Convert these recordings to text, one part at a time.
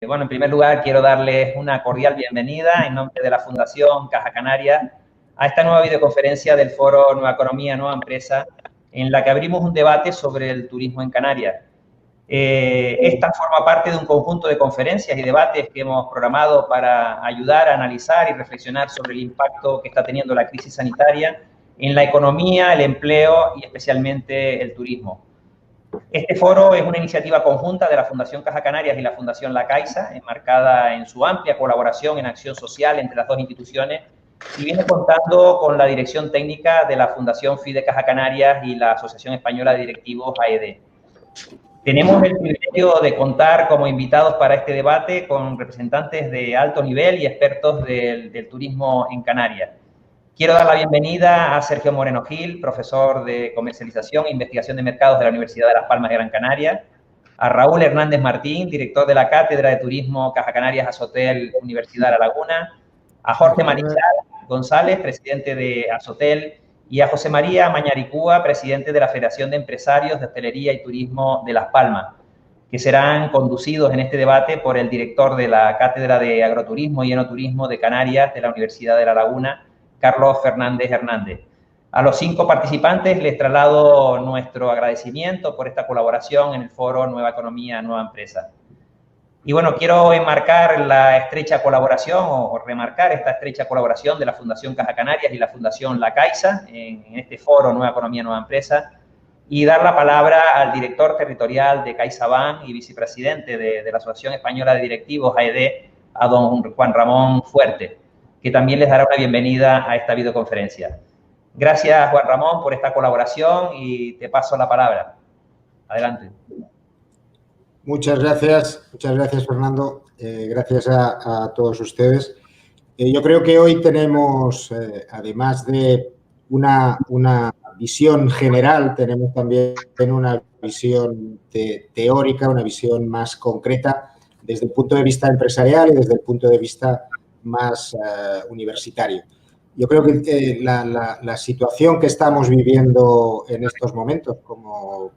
Bueno, en primer lugar, quiero darles una cordial bienvenida en nombre de la Fundación Caja Canarias a esta nueva videoconferencia del Foro Nueva Economía, Nueva Empresa, en la que abrimos un debate sobre el turismo en Canarias. Esta forma parte de un conjunto de conferencias y debates que hemos programado para ayudar a analizar y reflexionar sobre el impacto que está teniendo la crisis sanitaria en la economía, el empleo y especialmente el turismo. Este foro es una iniciativa conjunta de la Fundación Caja Canarias y la Fundación La Caixa, enmarcada en su amplia colaboración en acción social entre las dos instituciones, y viene contando con la dirección técnica de la Fundación FIDE Caja Canarias y la Asociación Española de Directivos AED. Tenemos el privilegio de contar como invitados para este debate con representantes de alto nivel y expertos del turismo en Canarias. Quiero dar la bienvenida a Sergio Moreno Gil, profesor de Comercialización e Investigación de Mercados de la Universidad de Las Palmas de Gran Canaria, a Raúl Hernández Martín, director de la Cátedra de Turismo Caja Canarias Asotel Universidad de La Laguna, a Jorge Marichal González, presidente de Asotel, y a José María Mañaricúa, presidente de la Federación de Empresarios de Hostelería y Turismo de Las Palmas, que serán conducidos en este debate por el director de la Cátedra de Agroturismo y Enoturismo de Canarias de la Universidad de La Laguna, Carlos Fernández Hernández. A los 5 participantes les traslado nuestro agradecimiento por esta colaboración en el foro Nueva Economía, Nueva Empresa. Y bueno, quiero enmarcar la estrecha colaboración o remarcar esta estrecha colaboración de la Fundación Caja Canarias y la Fundación La Caixa en este foro Nueva Economía, Nueva Empresa, y dar la palabra al director territorial de CaixaBank y vicepresidente de la Asociación Española de Directivos, AED, a don Juan Ramón Fuerte, que también les dará una bienvenida a esta videoconferencia. Gracias, Juan Ramón, por esta colaboración y te paso la palabra. Adelante. Muchas gracias, Fernando. Gracias a todos ustedes. Yo creo que hoy tenemos, además de una visión general, tenemos también una visión teórica, una visión más concreta desde el punto de vista empresarial y desde el punto de vista más universitario. Yo creo que la situación que estamos viviendo en estos momentos, como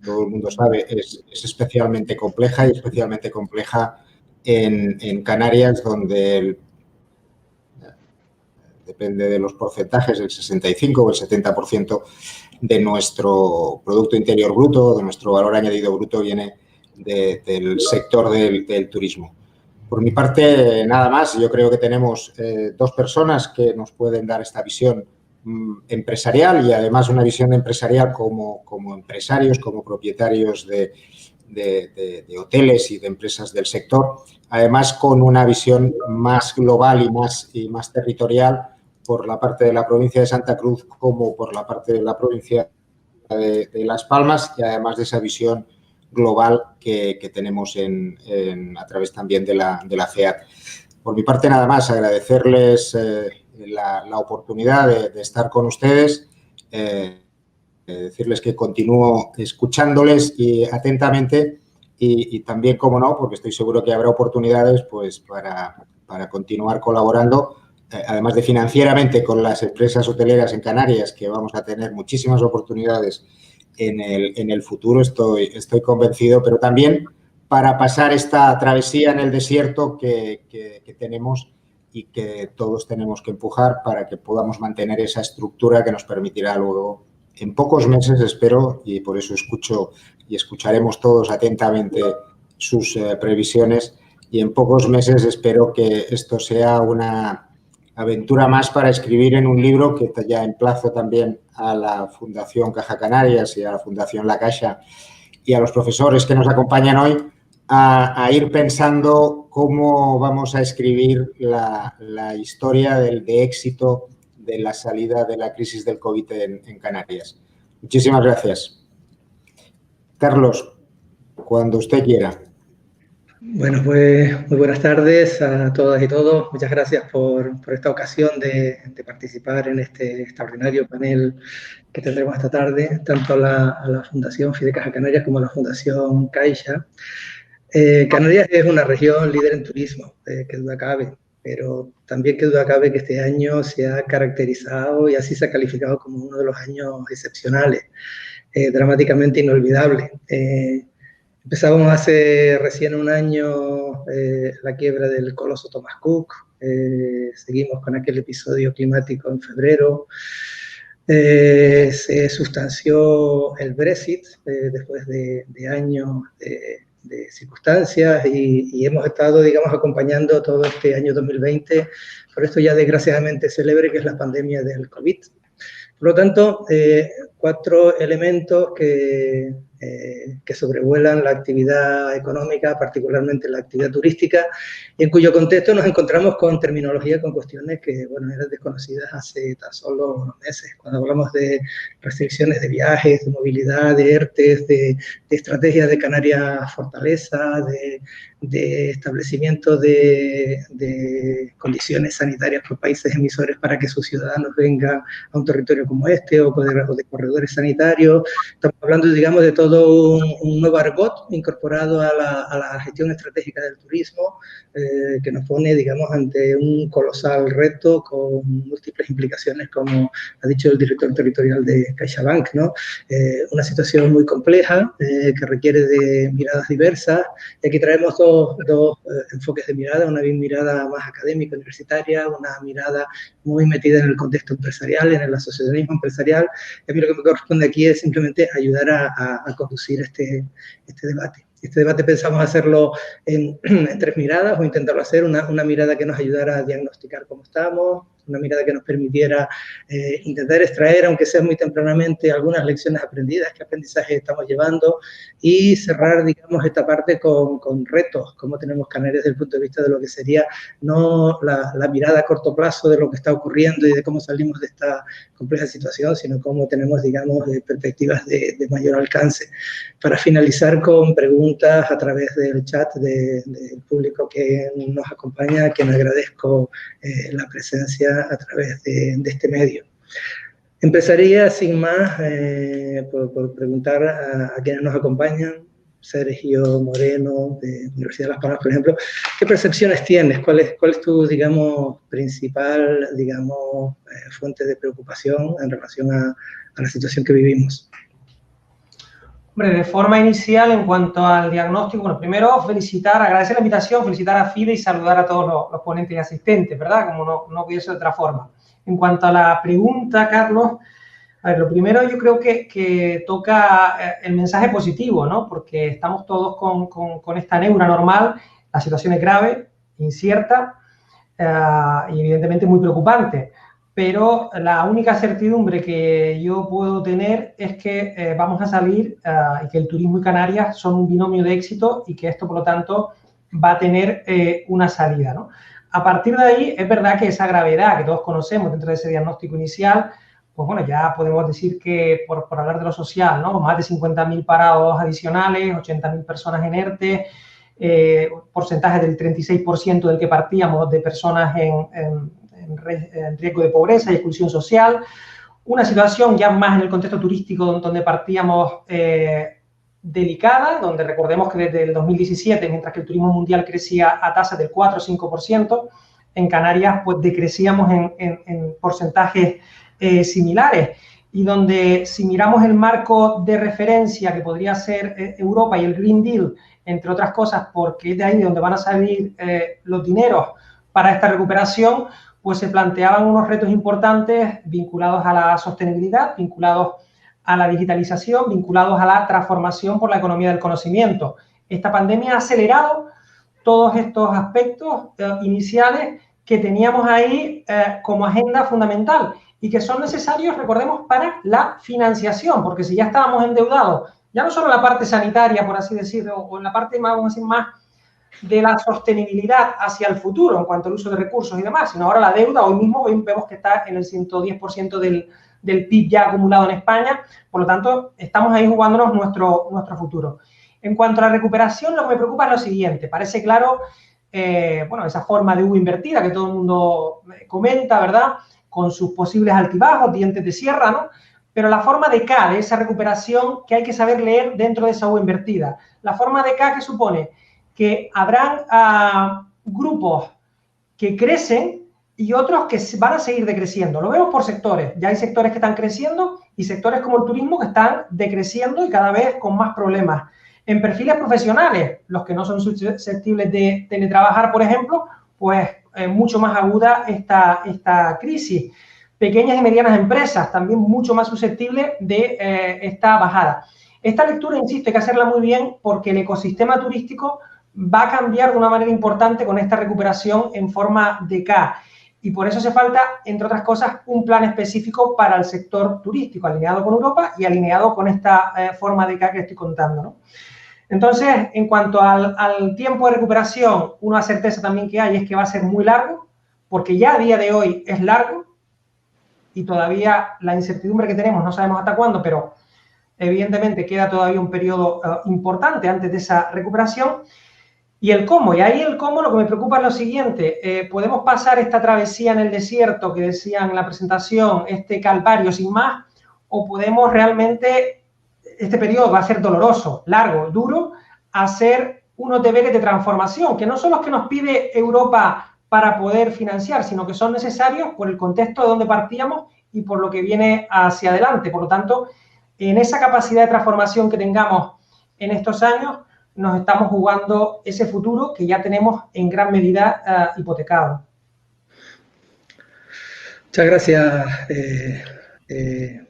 todo el mundo sabe, es especialmente compleja y especialmente compleja en Canarias, donde depende de los porcentajes, el 65 o el 70% de nuestro Producto Interior Bruto, de nuestro valor añadido bruto, viene del sector del turismo. Por mi parte, nada más. Yo creo que tenemos 2 personas que nos pueden dar esta visión empresarial y además una visión empresarial como empresarios, como propietarios de hoteles y de empresas del sector, además con una visión más global y más territorial por la parte de la provincia de Santa Cruz como por la parte de la provincia de Las Palmas, y además de esa visión global que tenemos a través también de la FEAT. Por mi parte, nada más, agradecerles la oportunidad de estar con ustedes, decirles que continúo escuchándoles atentamente y también, como no, porque estoy seguro que habrá oportunidades pues para continuar colaborando, además de financieramente con las empresas hoteleras en Canarias, que vamos a tener muchísimas oportunidades en el futuro, estoy convencido, pero también para pasar esta travesía en el desierto que tenemos y que todos tenemos que empujar para que podamos mantener esa estructura que nos permitirá luego, en pocos meses, espero, y por eso escucho y escucharemos todos atentamente sus previsiones, y en pocos meses espero que esto sea una aventura más para escribir en un libro, que ya emplazo también a la Fundación Caja Canarias y a la Fundación La Caixa y a los profesores que nos acompañan hoy, a ir pensando cómo vamos a escribir la historia de éxito de la salida de la crisis del COVID en Canarias. Muchísimas gracias. Carlos, cuando usted quiera. Bueno, pues muy buenas tardes a todas y todos. Muchas gracias por esta ocasión de participar en este extraordinario panel que tendremos esta tarde, tanto a la Fundación FIDE Caja Canarias como a la Fundación Caixa. Canarias es una región líder en turismo, que duda cabe, pero también que duda cabe que este año se ha caracterizado y así se ha calificado como uno de los años excepcionales, dramáticamente inolvidable. Empezamos hace recién un año la quiebra del coloso Thomas Cook, seguimos con aquel episodio climático en febrero, se sustanció el Brexit después de años de circunstancias y hemos estado, digamos, acompañando todo este año 2020 por esto ya desgraciadamente célebre que es la pandemia del COVID. Por lo tanto, 4 elementos que sobrevuelan la actividad económica, particularmente la actividad turística, y en cuyo contexto nos encontramos con terminología, con cuestiones que, bueno, eran desconocidas hace tan solo unos meses. Cuando hablamos de restricciones de viajes, de movilidad, de ERTES, de estrategias de Canarias Fortaleza, de establecimiento de condiciones sanitarias por países emisores para que sus ciudadanos vengan a un territorio como este, o de corredores sanitarios. Estamos hablando, digamos, de todo un nuevo argot incorporado a la gestión estratégica del turismo, que nos pone, digamos, ante un colosal reto con múltiples implicaciones, como ha dicho el director territorial de CaixaBank, ¿no? Una situación muy compleja que requiere de miradas diversas, y aquí traemos dos enfoques de mirada, una mirada más académica, universitaria, una mirada muy metida en el contexto empresarial, en el asociacionismo empresarial. A mí lo que me corresponde aquí es simplemente ayudar a conducir este debate. Este debate pensamos hacerlo en 3 miradas, o intentarlo hacer, una mirada que nos ayudara a diagnosticar cómo estamos, una mirada que nos permitiera intentar extraer, aunque sea muy tempranamente, algunas lecciones aprendidas, qué aprendizaje estamos llevando, y cerrar, digamos, esta parte con retos, cómo tenemos Canarias desde el punto de vista de lo que sería no la mirada a corto plazo de lo que está ocurriendo y de cómo salimos de esta compleja situación, sino cómo tenemos, digamos, perspectivas de mayor alcance. Para finalizar con preguntas a través del chat del público que nos acompaña, a quien agradezco la presencia a través de este medio. Empezaría, sin más, por preguntar a quienes nos acompañan. Sergio Moreno, de Universidad de Las Palmas, por ejemplo, ¿qué percepciones tienes? ¿Cuál es tu, digamos, principal, digamos, fuente de preocupación en relación a la situación que vivimos? Hombre, de forma inicial, en cuanto al diagnóstico, bueno, primero agradecer la invitación, felicitar a FIDE y saludar a todos los ponentes y asistentes, ¿verdad? Como no pudiese de otra forma. En cuanto a la pregunta, Carlos, a ver, lo primero yo creo que toca el mensaje positivo, ¿no? Porque estamos todos con esta neura normal, la situación es grave, incierta y evidentemente muy preocupante. Pero la única certidumbre que yo puedo tener es que vamos a salir y que el turismo y Canarias son un binomio de éxito y que esto, por lo tanto, va a tener una salida, ¿no? A partir de ahí, es verdad que esa gravedad que todos conocemos dentro de ese diagnóstico inicial, pues bueno, ya podemos decir que, por hablar de lo social, ¿no? Más de 50.000 parados adicionales, 80.000 personas en ERTE, porcentaje del 36% del que partíamos de personas en riesgo de pobreza y exclusión social, una situación ya más en el contexto turístico donde partíamos delicada, donde recordemos que desde el 2017, mientras que el turismo mundial crecía a tasas del 4 o 5%, en Canarias pues decrecíamos en porcentajes similares, y donde si miramos el marco de referencia que podría ser Europa y el Green Deal, entre otras cosas, porque es de ahí de donde van a salir los dineros para esta recuperación, pues se planteaban unos retos importantes vinculados a la sostenibilidad, vinculados a la digitalización, vinculados a la transformación por la economía del conocimiento. Esta pandemia ha acelerado todos estos aspectos iniciales que teníamos ahí como agenda fundamental y que son necesarios, recordemos, para la financiación, porque si ya estábamos endeudados, ya no solo en la parte sanitaria, por así decirlo, o en la parte más, vamos a decir, más de la sostenibilidad hacia el futuro en cuanto al uso de recursos y demás, sino ahora la deuda, hoy vemos que está en el 110% del PIB ya acumulado en España, por lo tanto, estamos ahí jugándonos nuestro futuro. En cuanto a la recuperación, lo que me preocupa es lo siguiente, parece claro, bueno, esa forma de U invertida que todo el mundo comenta, ¿verdad?, con sus posibles altibajos, dientes de sierra, ¿no?, pero la forma de K de esa recuperación que hay que saber leer dentro de esa U invertida, la forma de K que supone que habrán grupos que crecen y otros que van a seguir decreciendo. Lo vemos por sectores. Ya hay sectores que están creciendo y sectores como el turismo que están decreciendo y cada vez con más problemas. En perfiles profesionales, los que no son susceptibles de teletrabajar, por ejemplo, pues mucho más aguda esta crisis. Pequeñas y medianas empresas, también mucho más susceptibles de esta bajada. Esta lectura, insisto, hay que hacerla muy bien porque el ecosistema turístico va a cambiar de una manera importante con esta recuperación en forma de K. Y por eso hace falta, entre otras cosas, un plan específico para el sector turístico, alineado con Europa y alineado con esta forma de K que estoy contando, ¿no? Entonces, en cuanto al tiempo de recuperación, una certeza también que hay es que va a ser muy largo, porque ya a día de hoy es largo y todavía la incertidumbre que tenemos, no sabemos hasta cuándo, pero evidentemente queda todavía un periodo importante antes de esa recuperación. Y el cómo, y ahí el cómo lo que me preocupa es lo siguiente, podemos pasar esta travesía en el desierto que decían en la presentación, este calvario sin más, o podemos realmente, este periodo va a ser doloroso, largo, duro, hacer unos deberes de transformación, que no son los que nos pide Europa para poder financiar, sino que son necesarios por el contexto de donde partíamos y por lo que viene hacia adelante. Por lo tanto, en esa capacidad de transformación que tengamos en estos años, nos estamos jugando ese futuro que ya tenemos en gran medida hipotecado. Muchas gracias,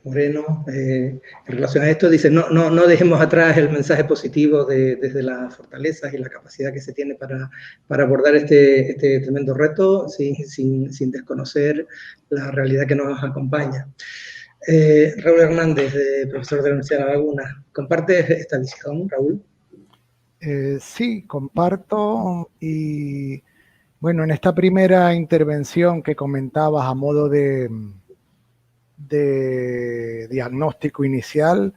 Moreno. En relación a esto, dice, no dejemos atrás el mensaje positivo desde las fortalezas y la capacidad que se tiene para abordar este tremendo reto sin desconocer la realidad que nos acompaña. Raúl Hernández, profesor de la Universidad de La Laguna, ¿compartes esta visión, Raúl? Sí, comparto y bueno, en esta primera intervención que comentabas a modo de diagnóstico inicial,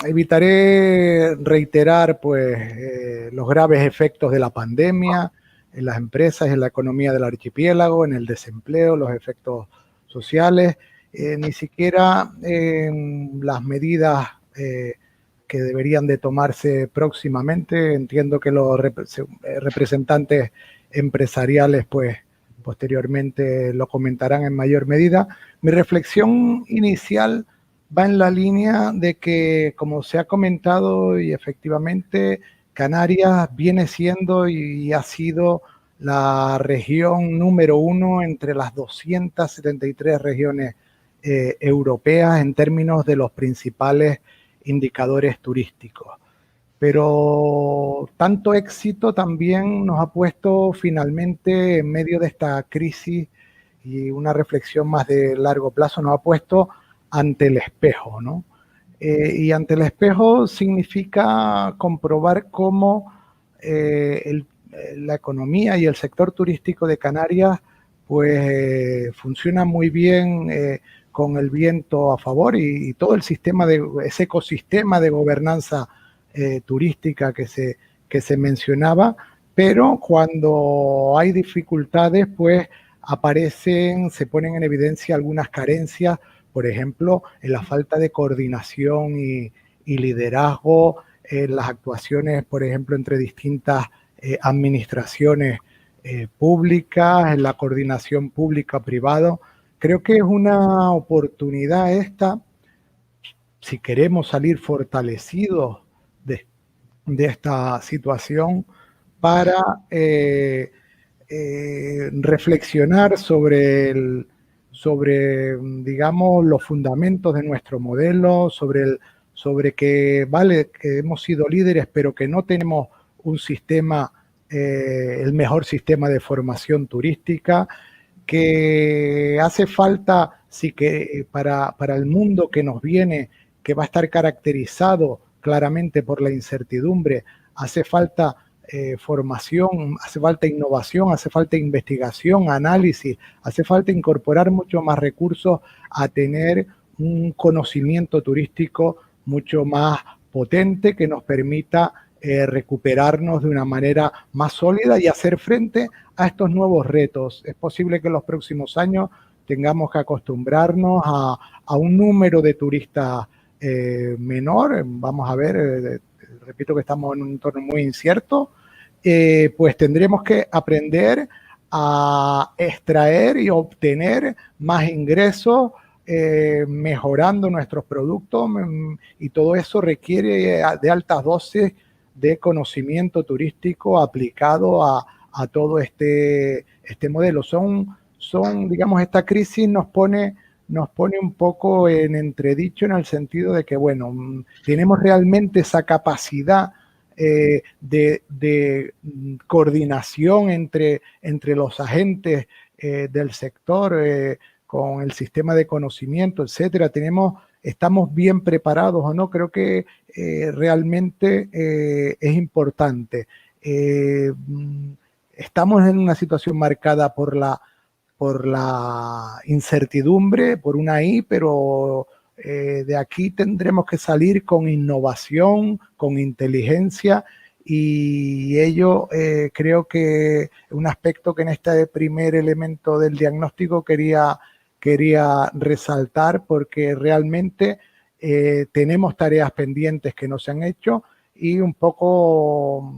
evitaré reiterar pues los graves efectos de la pandemia en las empresas, en la economía del archipiélago, en el desempleo, los efectos sociales, ni siquiera las medidas que deberían de tomarse próximamente. Entiendo que los representantes empresariales pues posteriormente lo comentarán en mayor medida. Mi reflexión inicial va en la línea de que, como se ha comentado, y efectivamente Canarias viene siendo y ha sido la región número 1 entre las 273 regiones europeas en términos de los principales indicadores turísticos. Pero tanto éxito también nos ha puesto finalmente en medio de esta crisis, y una reflexión más de largo plazo nos ha puesto ante el espejo, ¿no? Y ante el espejo significa comprobar cómo la economía y el sector turístico de Canarias pues funciona muy bien con el viento a favor y todo el sistema ese ecosistema de gobernanza turística que se mencionaba, pero cuando hay dificultades, pues se ponen en evidencia algunas carencias, por ejemplo, en la falta de coordinación y liderazgo, en las actuaciones, por ejemplo, entre distintas administraciones públicas, en la coordinación pública-privada. Creo que es una oportunidad esta, si queremos salir fortalecidos de esta situación, para reflexionar sobre, digamos, los fundamentos de nuestro modelo, sobre que hemos sido líderes, pero que no tenemos un sistema, el mejor sistema de formación turística, que hace falta, para el mundo que nos viene, que va a estar caracterizado claramente por la incertidumbre, hace falta formación, hace falta innovación, hace falta investigación, análisis, hace falta incorporar mucho más recursos a tener un conocimiento turístico mucho más potente que nos permita recuperarnos de una manera más sólida y hacer frente a estos nuevos retos. Es posible que en los próximos años tengamos que acostumbrarnos a un número de turistas menor. Vamos a ver, repito que estamos en un entorno muy incierto, pues tendremos que aprender a extraer y obtener más ingresos mejorando nuestros productos y todo eso requiere de altas dosis de conocimiento turístico aplicado a todo este modelo. Digamos, esta crisis nos pone un poco en entredicho en el sentido de que, bueno, tenemos realmente esa capacidad de coordinación entre los agentes del sector, con el sistema de conocimiento, etcétera. Estamos bien preparados o no. Creo que realmente es importante. Estamos en una situación marcada por la incertidumbre, por una I, pero de aquí tendremos que salir con innovación, con inteligencia, y ello creo que un aspecto que en este primer elemento del diagnóstico quería resaltar, porque realmente tenemos tareas pendientes que no se han hecho, y un poco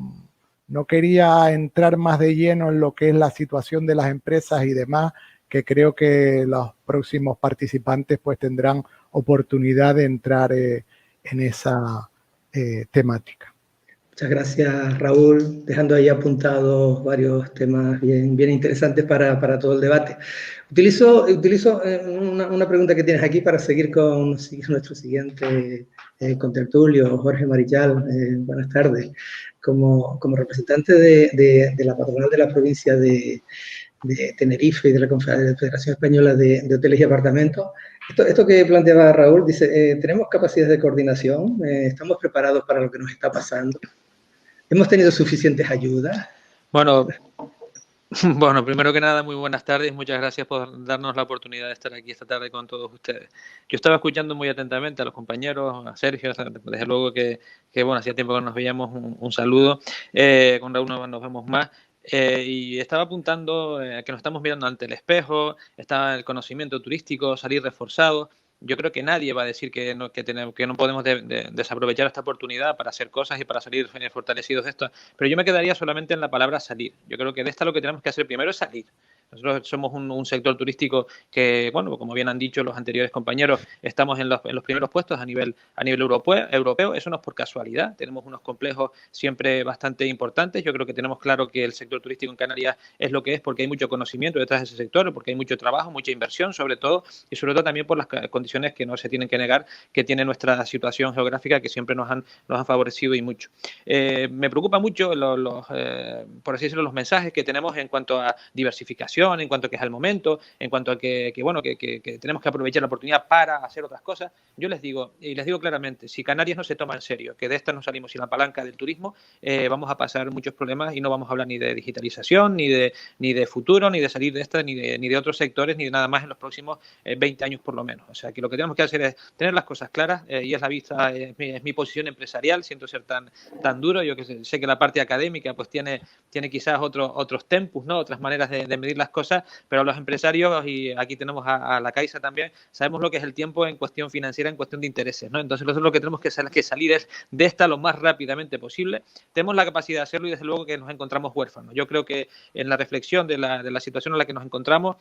no quería entrar más de lleno en lo que es la situación de las empresas y demás, que creo que los próximos participantes pues tendrán oportunidad de entrar en esa temática. Muchas gracias, Raúl, dejando ahí apuntados varios temas bien interesantes para todo el debate. Utilizo una pregunta que tienes aquí para seguir con nuestro siguiente contertulio, Jorge Marichal. Buenas tardes. Como representante de la patronal de la provincia de Tenerife y de la Federación Española de Hoteles y Apartamentos, esto que planteaba Raúl, dice, ¿tenemos capacidades de coordinación? ¿Estamos preparados para lo que nos está pasando? ¿Hemos tenido suficientes ayudas? Bueno, primero que nada, muy buenas tardes. Muchas gracias por darnos la oportunidad de estar aquí esta tarde con todos ustedes. Yo estaba escuchando muy atentamente a los compañeros, a Sergio, desde luego que bueno, hacía tiempo que nos veíamos, un saludo. Con Raúl nos vemos más. Y estaba apuntando que nos estamos mirando ante el espejo, está el conocimiento turístico, salir reforzado. Yo creo que nadie va a decir que no podemos desaprovechar esta oportunidad para hacer cosas y para salir fortalecidos de esto, pero yo me quedaría solamente en la palabra salir. Yo creo que de esta lo que tenemos que hacer primero es salir. Nosotros somos un sector turístico que, bueno, como bien han dicho los anteriores compañeros, estamos en los primeros puestos a nivel europeo. Eso no es por casualidad. Tenemos unos complejos siempre bastante importantes. Yo creo que tenemos claro que el sector turístico en Canarias es lo que es porque hay mucho conocimiento detrás de ese sector, porque hay mucho trabajo, mucha inversión sobre todo, y sobre todo también por las condiciones que no se tienen que negar que tiene nuestra situación geográfica, que siempre nos han favorecido y mucho. Me preocupa mucho por así decirlo, los mensajes que tenemos en cuanto a diversificación, en cuanto a que es el momento, en cuanto a que tenemos que aprovechar la oportunidad para hacer otras cosas. Yo les digo, y les digo claramente, si Canarias no se toma en serio, que de esta no salimos sin la palanca del turismo, vamos a pasar muchos problemas y no vamos a hablar ni de digitalización, ni de futuro, ni de salir de esta, ni de otros sectores, ni de nada más en los próximos 20 años por lo menos. O sea, que lo que tenemos que hacer es tener las cosas claras, y es la vista, es mi posición empresarial, siento ser tan duro. Yo que sé que la parte académica pues tiene quizás otros tempus, ¿no? Otras maneras de medir las cosas, pero los empresarios, y aquí tenemos a la Caixa también, sabemos lo que es el tiempo en cuestión financiera, en cuestión de intereses, ¿no? Entonces nosotros lo que tenemos que salir es de esta lo más rápidamente posible. Tenemos la capacidad de hacerlo y desde luego que nos encontramos huérfanos. Yo creo que en la reflexión de la situación en la que nos encontramos,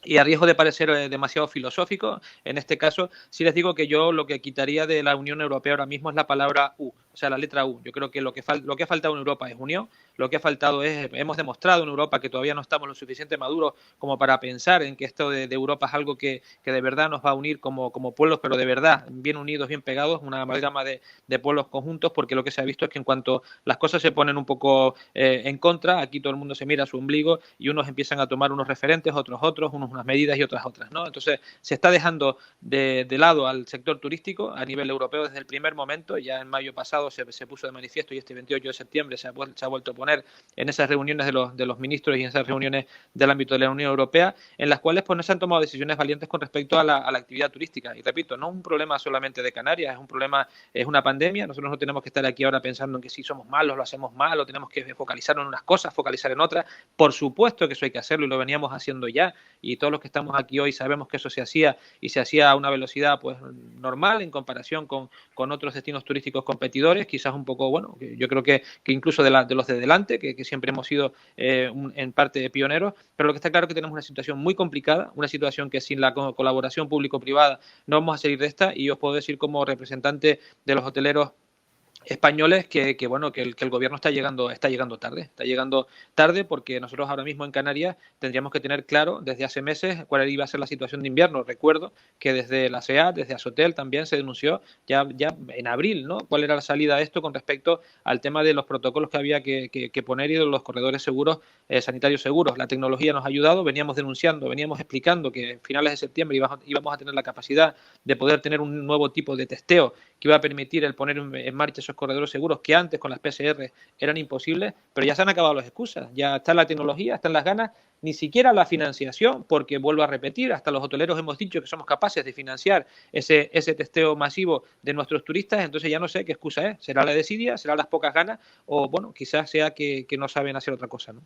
y a riesgo de parecer demasiado filosófico, en este caso sí les digo que yo lo que quitaría de la Unión Europea ahora mismo es la palabra U, o sea, la letra U. Yo creo que lo que ha faltado en Europa es unión, lo que ha faltado hemos demostrado en Europa que todavía no estamos lo suficiente maduros como para pensar en que esto de Europa es algo que de verdad nos va a unir como pueblos, pero de verdad, bien unidos, bien pegados, una amalgama de pueblos conjuntos, porque lo que se ha visto es que en cuanto las cosas se ponen un poco en contra, aquí todo el mundo se mira a su ombligo y unos empiezan a tomar unos referentes, otros, unas medidas y otras, ¿no? Entonces se está dejando de lado al sector turístico a nivel europeo desde el primer momento. Ya en mayo pasado se puso de manifiesto, y este 28 de septiembre se ha vuelto a poner en esas reuniones de los ministros y en esas reuniones del ámbito de la Unión Europea, en las cuales pues no se han tomado decisiones valientes con respecto a la actividad turística. Y repito, no es un problema solamente de Canarias, es una pandemia. Nosotros no tenemos que estar aquí ahora pensando en que si somos malos, lo hacemos mal, o tenemos que focalizar en unas cosas, focalizar en otras. Por supuesto que eso hay que hacerlo y lo veníamos haciendo ya, y todos los que estamos aquí hoy sabemos que eso se hacía y se hacía a una velocidad pues normal en comparación con otros destinos turísticos competidores, quizás un poco, bueno, yo creo que incluso de los de delante, que siempre hemos sido en parte pioneros, pero lo que está claro es que tenemos una situación muy complicada, una situación que sin la colaboración público-privada no vamos a salir de esta, y os puedo decir como representante de los hoteleros españoles que el gobierno está llegando tarde porque nosotros ahora mismo en Canarias tendríamos que tener claro desde hace meses cuál iba a ser la situación de invierno. Recuerdo que desde la SEAT, desde Asotel también se denunció ya en abril, ¿no?, cuál era la salida de esto con respecto al tema de los protocolos que había que poner y de los corredores seguros, sanitarios seguros. La tecnología nos ha ayudado, veníamos denunciando, veníamos explicando que a finales de septiembre íbamos a tener la capacidad de poder tener un nuevo tipo de testeo que iba a permitir el poner en marcha esos corredores seguros que antes con las PCR eran imposibles, pero ya se han acabado las excusas, ya está la tecnología, están las ganas, ni siquiera la financiación, porque vuelvo a repetir, hasta los hoteleros hemos dicho que somos capaces de financiar ese testeo masivo de nuestros turistas, entonces ya no sé qué excusa es, será la desidia, será las pocas ganas, o bueno, quizás sea que no saben hacer otra cosa, ¿no?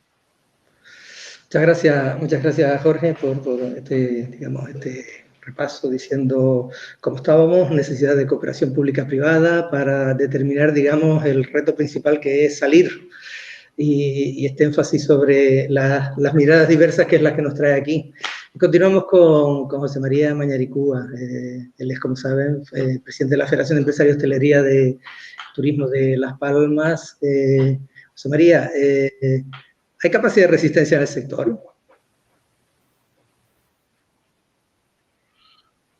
Muchas gracias Jorge por este repaso diciendo cómo estábamos, necesidad de cooperación pública-privada para determinar, digamos, el reto principal que es salir y este énfasis sobre las miradas diversas que es la que nos trae aquí. Continuamos con José María Mañaricúa. Él es, como saben, presidente de la Federación de Empresarios de Hostelería de Turismo de Las Palmas. José María, ¿hay capacidad de resistencia en el sector?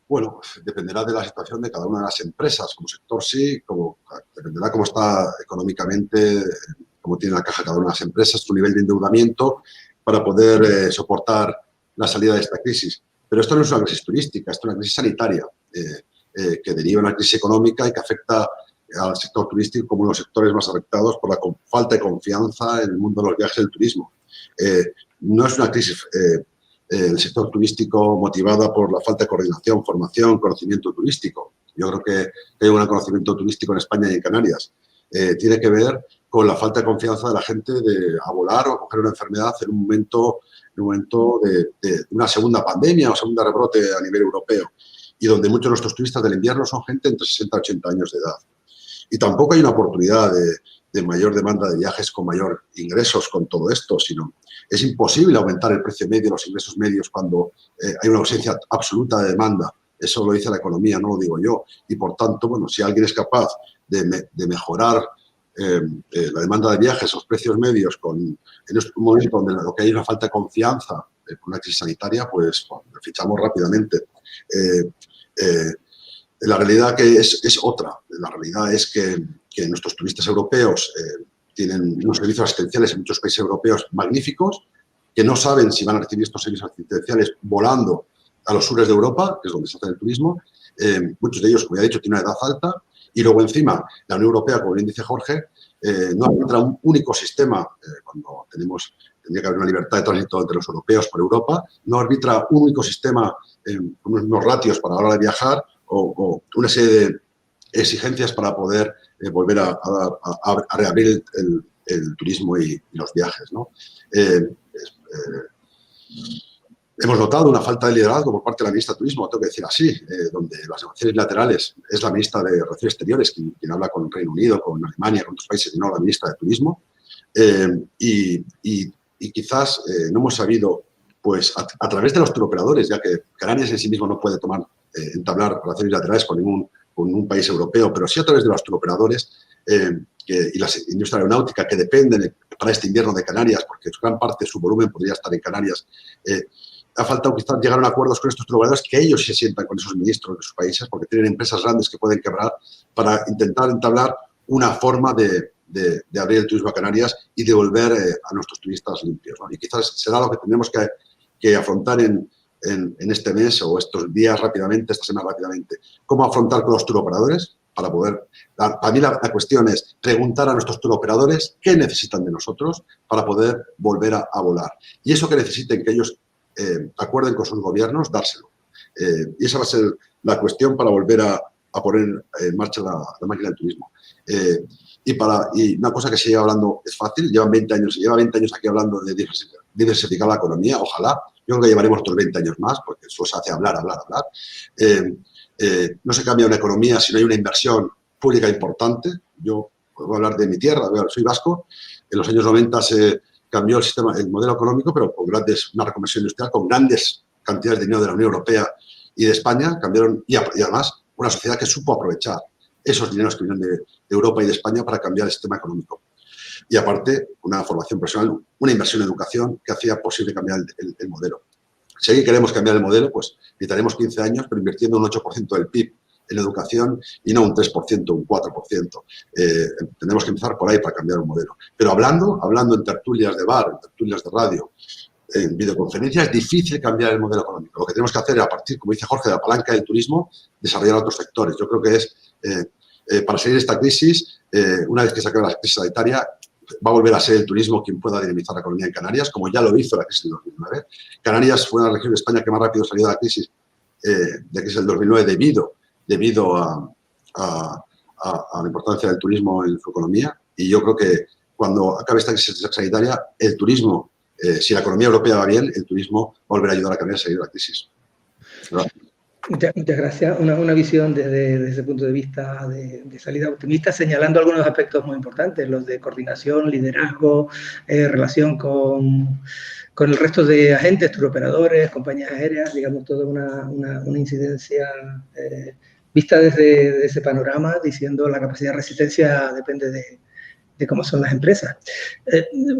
Bueno, dependerá de la situación de cada una de las empresas. Como sector sí, dependerá cómo está económicamente, cómo tiene la caja cada una de las empresas, su nivel de endeudamiento para poder soportar la salida de esta crisis. Pero esto no es una crisis turística, esto es una crisis sanitaria que deriva de una crisis económica y que afecta al sector turístico como uno de los sectores más afectados por la falta de confianza en el mundo de los viajes y del turismo. No es una crisis el sector turístico motivada por la falta de coordinación, formación, conocimiento turístico. Yo creo que hay un conocimiento turístico en España y en Canarias. Tiene que ver con la falta de confianza de la gente a volar o a coger una enfermedad en un momento de una segunda pandemia o segunda rebrote a nivel europeo, y donde muchos de nuestros turistas del invierno son gente entre 60 y 80 años de edad. Y tampoco hay una oportunidad de mayor demanda de viajes con mayor ingresos con todo esto, sino es imposible aumentar el precio medio, los ingresos medios cuando hay una ausencia absoluta de demanda. Eso lo dice la economía, no lo digo yo. Y por tanto, bueno, si alguien es capaz de mejorar la demanda de viajes, los precios medios en este momento donde lo que hay una falta de confianza con una crisis sanitaria, pues bueno, lo fichamos rápidamente. La realidad que es otra. La realidad es que nuestros turistas europeos tienen unos servicios asistenciales en muchos países europeos magníficos, que no saben si van a recibir estos servicios asistenciales volando a los sures de Europa, que es donde se hace el turismo. Muchos de ellos, como ya he dicho, tienen una edad alta. Y luego encima, la Unión Europea, como bien dice Jorge, no arbitra un único sistema, cuando tendría que haber una libertad de tránsito entre los europeos por Europa, no arbitra un único sistema con unos ratios para la hora de viajar o una serie de exigencias para poder volver a reabrir el turismo y los viajes, ¿no? Hemos notado una falta de liderazgo por parte de la ministra de Turismo, tengo que decir así, donde las negociaciones bilaterales es la ministra de Relaciones Exteriores quien habla con Reino Unido, con Alemania, con otros países, y no la ministra de Turismo. Y quizás no hemos sabido, pues a través de los turoperadores, ya que Canarias en sí mismo no puede entablar relaciones bilaterales con un país europeo, pero sí a través de los turoperadores y la industria aeronáutica que dependen para este invierno de Canarias, porque gran parte de su volumen podría estar en Canarias. Ha faltado quizás llegar a acuerdos con estos turoperadores, que ellos se sientan con esos ministros de sus países, porque tienen empresas grandes que pueden quebrar, para intentar entablar una forma de abrir el turismo a Canarias y de volver a nuestros turistas limpios, ¿no? Y quizás será lo que tendremos que afrontar en este mes o estos días rápidamente, esta semana rápidamente. ¿Cómo afrontar con los turoperadores? Para poder, para mí la cuestión es preguntar a nuestros turoperadores qué necesitan de nosotros para poder volver a volar. Y eso que necesiten, que ellos acuerden con sus gobiernos, dárselo. Y esa va a ser la cuestión para volver a poner en marcha la máquina del turismo. Y una cosa que se lleva hablando es fácil, se lleva 20 años aquí hablando de diversificar la economía, ojalá. yo creo que llevaremos otros 20 años más, porque eso se hace hablar. No se cambia una economía si no hay una inversión pública importante. Yo puedo hablar de mi tierra, soy vasco. En los años 90 se cambió el modelo económico, pero con una reconversión industrial, con grandes cantidades de dinero de la Unión Europea y de España, cambiaron, y además una sociedad que supo aprovechar esos dineros que vienen de Europa y de España para cambiar el sistema económico. Y aparte, una formación profesional, una inversión en educación que hacía posible cambiar el modelo. Si aquí queremos cambiar el modelo, pues necesitaremos 15 años, pero invirtiendo un 8% del PIB en educación y no un 3%, un 4%. Tenemos que empezar por ahí para cambiar un modelo. Pero hablando en tertulias de bar, en tertulias de radio, en videoconferencias, es difícil cambiar el modelo económico. Lo que tenemos que hacer es, a partir, como dice Jorge, de la palanca del turismo, desarrollar otros sectores. Yo creo que es, para salir de esta crisis, una vez que se acabe la crisis sanitaria, va a volver a ser el turismo quien pueda dinamizar la economía en Canarias, como ya lo hizo la crisis del 2009. Canarias fue la región de España que más rápido salió de la crisis del 2009 debido a la importancia del turismo en su economía. Y yo creo que cuando acabe esta crisis sanitaria, el turismo, si la economía europea va bien, el turismo va a volver a ayudar a Canarias a salir de la crisis. ¿Verdad? Muchas gracias. Una visión desde ese punto de vista de salida optimista, señalando algunos aspectos muy importantes, los de coordinación, liderazgo, relación con el resto de agentes, turoperadores, compañías aéreas, digamos, toda una incidencia vista desde ese panorama, diciendo la capacidad de resistencia depende de cómo son las empresas.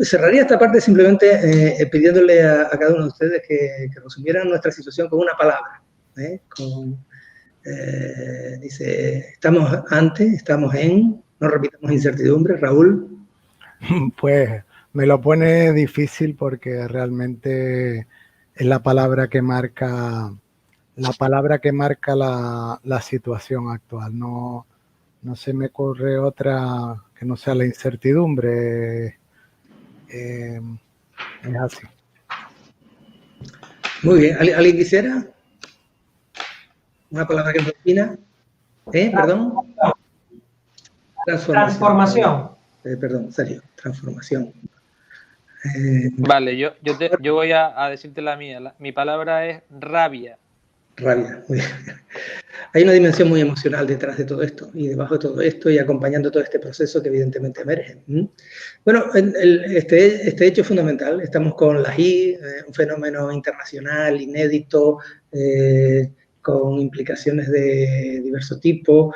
Cerraría esta parte simplemente pidiéndole a cada uno de ustedes que resumieran nuestra situación con una palabra. Dice, estamos antes, estamos en, no repitamos incertidumbre. Raúl. Pues me lo pone difícil porque realmente es la palabra que marca la situación actual. No se me ocurre otra que no sea la incertidumbre. Es así. Muy bien. ¿Alguien quisiera? Una palabra que me defina. Perdón. Transformación. Perdón, Sergio. Transformación. Vale, yo voy a decirte la mía. Mi palabra es rabia. Rabia. Muy bien. Hay una dimensión muy emocional detrás de todo esto y debajo de todo esto y acompañando todo este proceso que evidentemente emerge. Bueno, este hecho es fundamental. Estamos con la GI, un fenómeno internacional, inédito, con implicaciones de diverso tipo,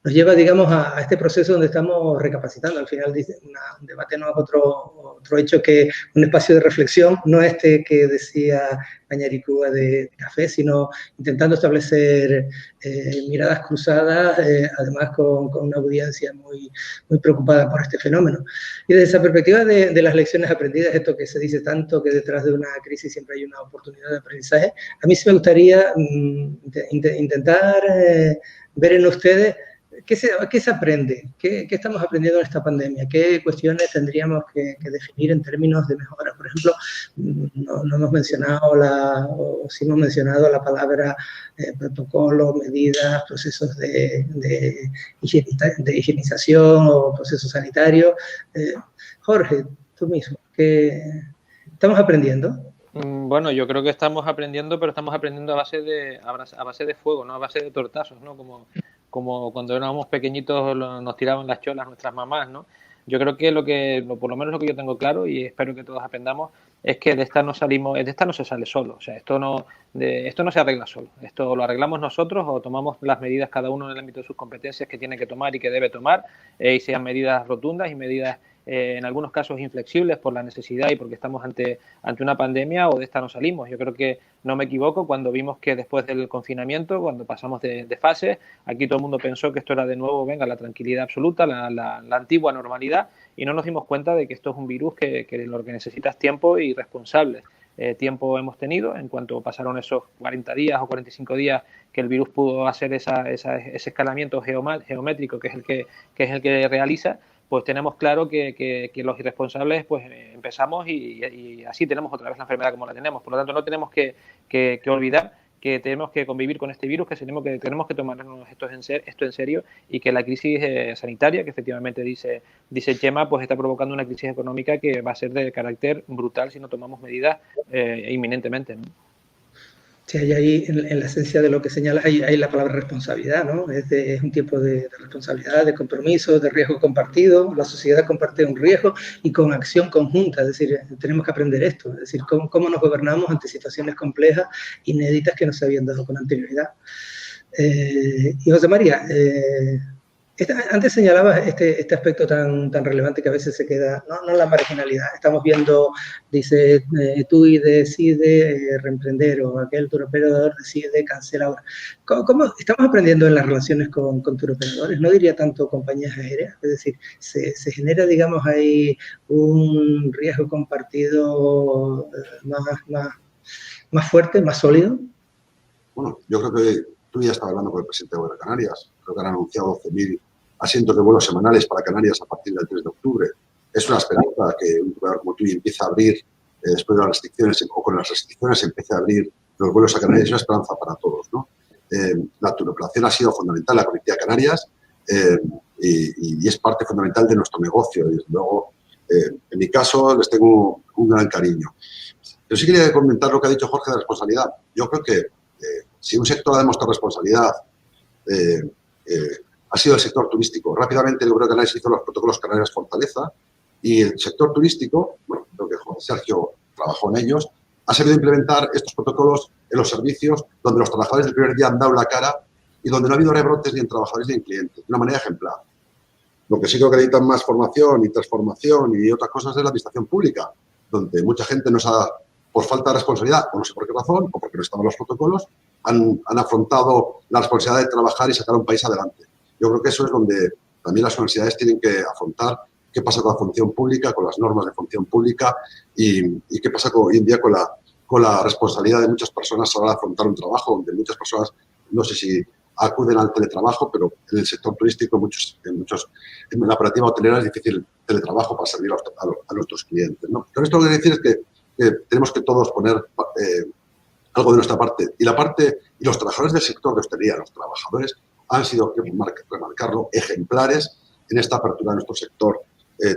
nos lleva, digamos, a este proceso donde estamos recapacitando. Al final, un debate no es otro hecho que un espacio de reflexión, no este que decía Añaricúa de café, sino intentando establecer miradas cruzadas, además con una audiencia muy preocupada por este fenómeno. Y desde esa perspectiva de las lecciones aprendidas, esto que se dice tanto, que detrás de una crisis siempre hay una oportunidad de aprendizaje, a mí sí me gustaría intentar ver en ustedes qué se aprende, qué estamos aprendiendo en esta pandemia, qué cuestiones tendríamos que definir en términos de mejora. Por ejemplo, no hemos mencionado o sí hemos mencionado la palabra protocolo, medidas, procesos de higienización o procesos sanitarios. Jorge, tú mismo, ¿qué estamos aprendiendo? Bueno, yo creo que estamos aprendiendo, pero estamos aprendiendo a base de fuego, no a base de tortazos, ¿no? Como cuando éramos pequeñitos nos tiraban las cholas nuestras mamás, ¿no? Yo creo que por lo menos lo que yo tengo claro y espero que todos aprendamos es que de esta no se sale solo, o sea, esto no se arregla solo, esto lo arreglamos nosotros o tomamos las medidas cada uno en el ámbito de sus competencias que tiene que tomar y que debe tomar, y sean medidas rotundas y medidas en algunos casos inflexibles por la necesidad y porque estamos ante una pandemia, o de esta no salimos. Yo creo que no me equivoco cuando vimos que después del confinamiento, cuando pasamos de fase, aquí todo el mundo pensó que esto era de nuevo, venga, la tranquilidad absoluta, la antigua normalidad, y no nos dimos cuenta de que esto es un virus que lo que necesita es tiempo y responsables. Tiempo hemos tenido en cuanto pasaron esos 40 días o 45 días que el virus pudo hacer ese escalamiento geométrico que es el que realiza. Pues tenemos claro que los irresponsables pues empezamos y así tenemos otra vez la enfermedad como la tenemos. Por lo tanto, no tenemos que olvidar que tenemos que convivir con este virus, que tenemos que tomarnos esto en serio y que la crisis sanitaria, que efectivamente dice Chema, pues está provocando una crisis económica que va a ser de carácter brutal si no tomamos medidas inminentemente, ¿no? Sí, hay ahí, en la esencia de lo que señalas, hay la palabra responsabilidad, ¿no? Es un tiempo de responsabilidad, de compromiso, de riesgo compartido. La sociedad comparte un riesgo y con acción conjunta. Es decir, tenemos que aprender esto. Es decir, cómo nos gobernamos ante situaciones complejas, inéditas que no se habían dado con anterioridad. Y José María, antes señalabas este aspecto tan relevante que a veces se queda, no en la marginalidad. Estamos viendo, dice, TUI decide reemprender, o aquel turoperador decide cancelar ahora. ¿Cómo estamos aprendiendo en las relaciones con turoperadores? No diría tanto compañías aéreas, es decir, se genera, digamos, ahí un riesgo compartido más fuerte, más sólido. Bueno, yo creo que tú ya estabas hablando con el presidente de Canarias. Creo que han anunciado 12.000 asientos de vuelos semanales para Canarias a partir del 3 de octubre. Es una esperanza que un operador como tú empiece a abrir después de las restricciones, o con las restricciones empiece a abrir los vuelos a Canarias. Es una esperanza para todos, ¿no? La turoperación ha sido fundamental, la conectividad a Canarias, y es parte fundamental de nuestro negocio. Desde luego, en mi caso, les tengo un gran cariño. Pero sí quería comentar lo que ha dicho Jorge de responsabilidad. Yo creo que si un sector ha demostrado responsabilidad, ha sido el sector turístico. Rápidamente el Gobierno de Canarias hizo los protocolos Canarias Fortaleza, y el sector turístico, bueno, creo que Sergio trabajó en ellos, ha sabido implementar estos protocolos en los servicios donde los trabajadores del primer día han dado la cara y donde no ha habido rebrotes ni en trabajadores ni en clientes, de una manera ejemplar. Lo que sí creo que necesitan más formación y transformación y otras cosas es la administración pública, donde mucha gente por falta de responsabilidad, o no sé por qué razón, o porque no estaban los protocolos, han afrontado la responsabilidad de trabajar y sacar a un país adelante. Yo creo que eso es donde también las universidades tienen que afrontar qué pasa con la función pública, con las normas de función pública y qué pasa hoy en día con la responsabilidad de muchas personas a la hora de afrontar un trabajo, donde muchas personas, no sé si acuden al teletrabajo, pero en el sector turístico, en la operativa hotelera es difícil teletrabajo para servir a nuestros clientes, ¿no? Con esto lo que quiero decir es que tenemos que todos poner algo de nuestra parte. Y los trabajadores del sector de hostelería, los trabajadores, han sido, remarcarlo, ejemplares en esta apertura de nuestro sector,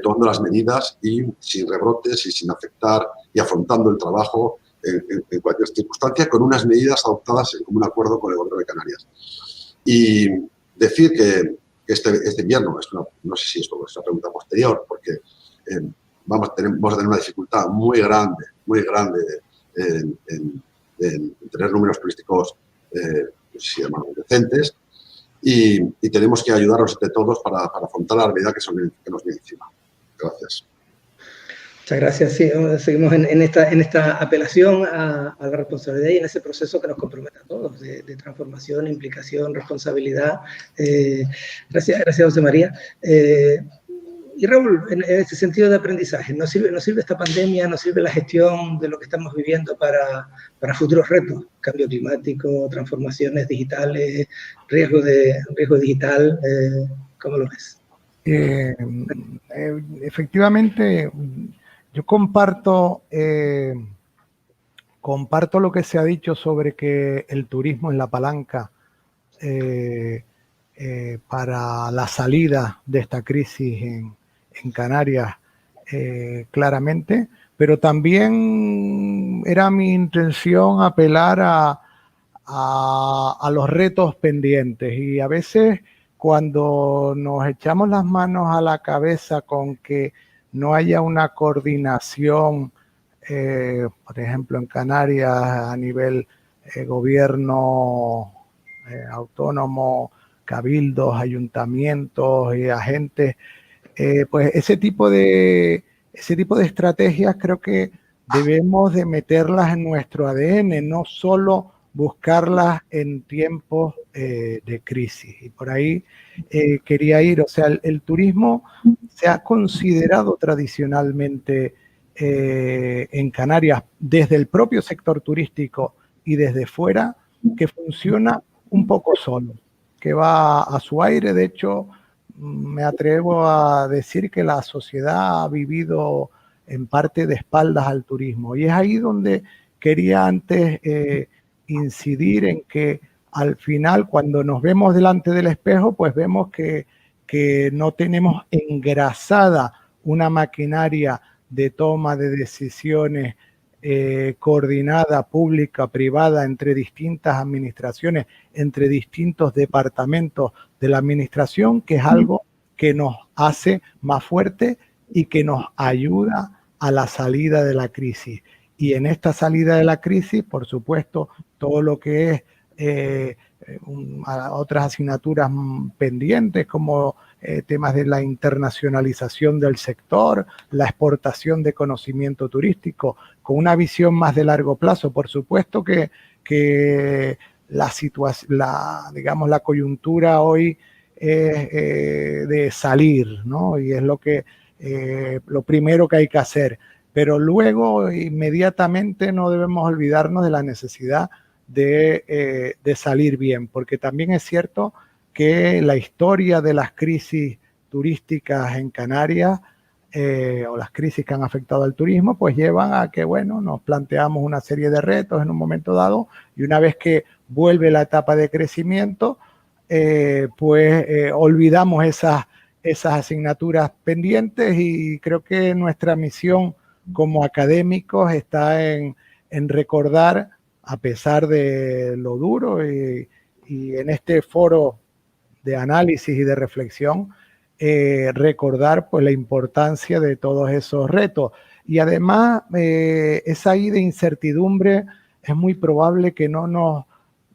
tomando las medidas y sin rebrotes y sin afectar y afrontando el trabajo en cualquier circunstancia, con unas medidas adoptadas en común acuerdo con el Gobierno de Canarias. Y decir que este invierno, no sé si esto es una pregunta posterior, porque vamos a tener una dificultad muy grande en tener números turísticos decentes, y tenemos que ayudarnos entre todos para afrontar la realidad que nos viene encima. Gracias. Muchas gracias. Sí, seguimos en esta apelación a la responsabilidad y en ese proceso que nos compromete a todos, de transformación, implicación, responsabilidad. Gracias, José María. Y Raúl, en ese sentido de aprendizaje, ¿nos sirve esta pandemia, nos sirve la gestión de lo que estamos viviendo para futuros retos? Cambio climático, transformaciones digitales, riesgo digital, ¿cómo lo ves? Efectivamente, yo comparto lo que se ha dicho sobre que el turismo es la palanca para la salida de esta crisis en Canarias, claramente, pero también era mi intención apelar a los retos pendientes, y a veces cuando nos echamos las manos a la cabeza con que no haya una coordinación, por ejemplo, en Canarias a nivel gobierno autónomo, cabildos, ayuntamientos y agentes, pues ese tipo de estrategias creo que debemos de meterlas en nuestro ADN, no solo buscarlas en tiempos de crisis. Y por ahí quería ir, o sea, el turismo se ha considerado tradicionalmente en Canarias, desde el propio sector turístico y desde fuera, que funciona un poco solo, que va a su aire. De hecho, me atrevo a decir que la sociedad ha vivido en parte de espaldas al turismo, y es ahí donde quería antes incidir en que al final, cuando nos vemos delante del espejo, pues vemos que no tenemos engrasada una maquinaria de toma de decisiones coordinada, pública, privada, entre distintas administraciones, entre distintos departamentos de la administración, que es algo que nos hace más fuertes y que nos ayuda a la salida de la crisis. Y en esta salida de la crisis, por supuesto, todo lo que es otras asignaturas pendientes, como temas de la internacionalización del sector, la exportación de conocimiento turístico, con una visión más de largo plazo. Por supuesto que la situación, digamos, la coyuntura hoy es de salir, ¿no? Y es lo primero que hay que hacer. Pero luego, inmediatamente, no debemos olvidarnos de la necesidad de salir bien, porque también es cierto que la historia de las crisis turísticas en Canarias o las crisis que han afectado al turismo, pues llevan a que, bueno, nos planteamos una serie de retos en un momento dado, y una vez que vuelve la etapa de crecimiento, olvidamos esas asignaturas pendientes, y creo que nuestra misión como académicos está en recordar, a pesar de lo duro, y en este foro de análisis y de reflexión, recordar pues la importancia de todos esos retos. Y además, esa ahí de incertidumbre es muy probable que no nos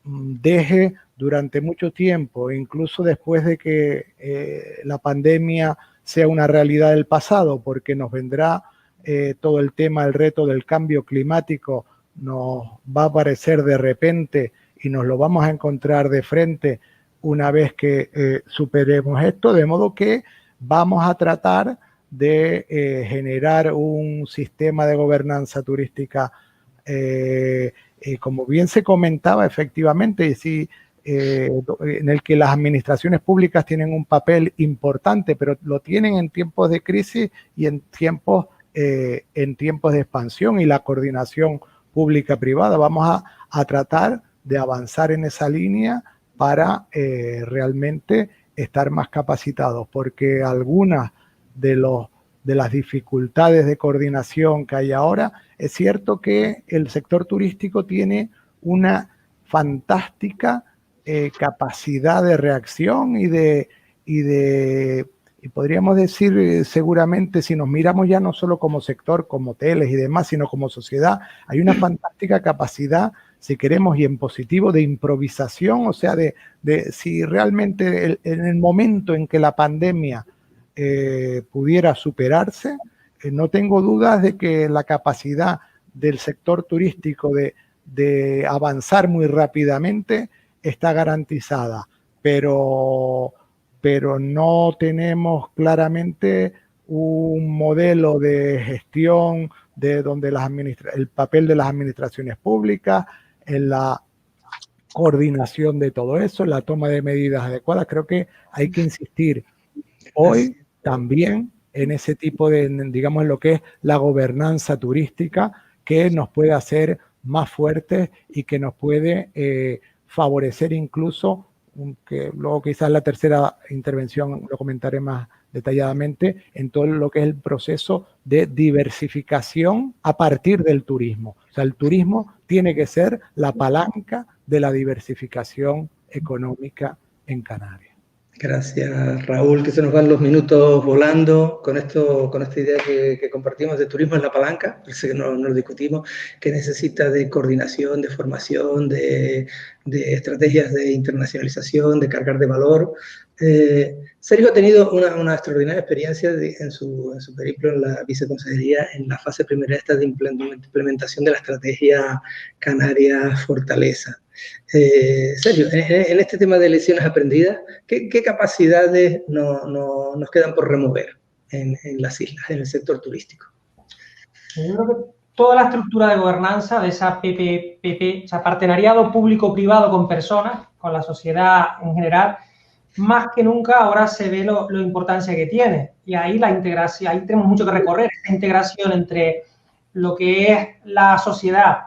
deje durante mucho tiempo, incluso después de que la pandemia sea una realidad del pasado, porque nos vendrá todo el tema, el reto del cambio climático, nos va a aparecer de repente y nos lo vamos a encontrar de frente una vez que superemos esto, de modo que vamos a tratar de generar un sistema de gobernanza turística, como bien se comentaba, efectivamente, en el que las administraciones públicas tienen un papel importante, pero lo tienen en tiempos de crisis y en tiempos de expansión, y la coordinación pública-privada. Vamos a tratar de avanzar en esa línea para realmente estar más capacitados, porque algunas de las dificultades de coordinación que hay ahora, es cierto que el sector turístico tiene una fantástica capacidad de reacción y podríamos decir, seguramente, si nos miramos ya no solo como sector, como hoteles y demás, sino como sociedad, hay una fantástica capacidad, si queremos, y en positivo, de improvisación. O sea, de si realmente en el momento en que la pandemia pudiera superarse, no tengo dudas de que la capacidad del sector turístico de avanzar muy rápidamente está garantizada, pero no tenemos claramente un modelo de gestión de donde el papel de las administraciones públicas en la coordinación de todo eso, en la toma de medidas adecuadas. Creo que hay que insistir hoy también en ese tipo de, digamos, en lo que es la gobernanza turística, que nos puede hacer más fuertes y que nos puede favorecer incluso, que luego quizás la tercera intervención lo comentaré más detalladamente, en todo lo que es el proceso de diversificación a partir del turismo. O sea, el turismo tiene que ser la palanca de la diversificación económica en Canarias. Gracias, Raúl, que se nos van los minutos volando con esta idea que compartimos de turismo en la palanca, que no lo discutimos, que necesita de coordinación, de formación, de estrategias de internacionalización, de cargar de valor. Sergio ha tenido una extraordinaria experiencia en su periplo en la viceconsejería, en la fase primera de implementación de la estrategia Canarias Fortaleza. Sergio, en este tema de lecciones aprendidas, ¿qué capacidades nos quedan por remover en las islas, en el sector turístico? Yo creo que toda la estructura de gobernanza de esa PPP, o sea, partenariado público-privado con personas, con la sociedad en general, más que nunca ahora se ve la importancia que tiene. Y ahí la integración, ahí tenemos mucho que recorrer, esa integración entre lo que es la sociedad,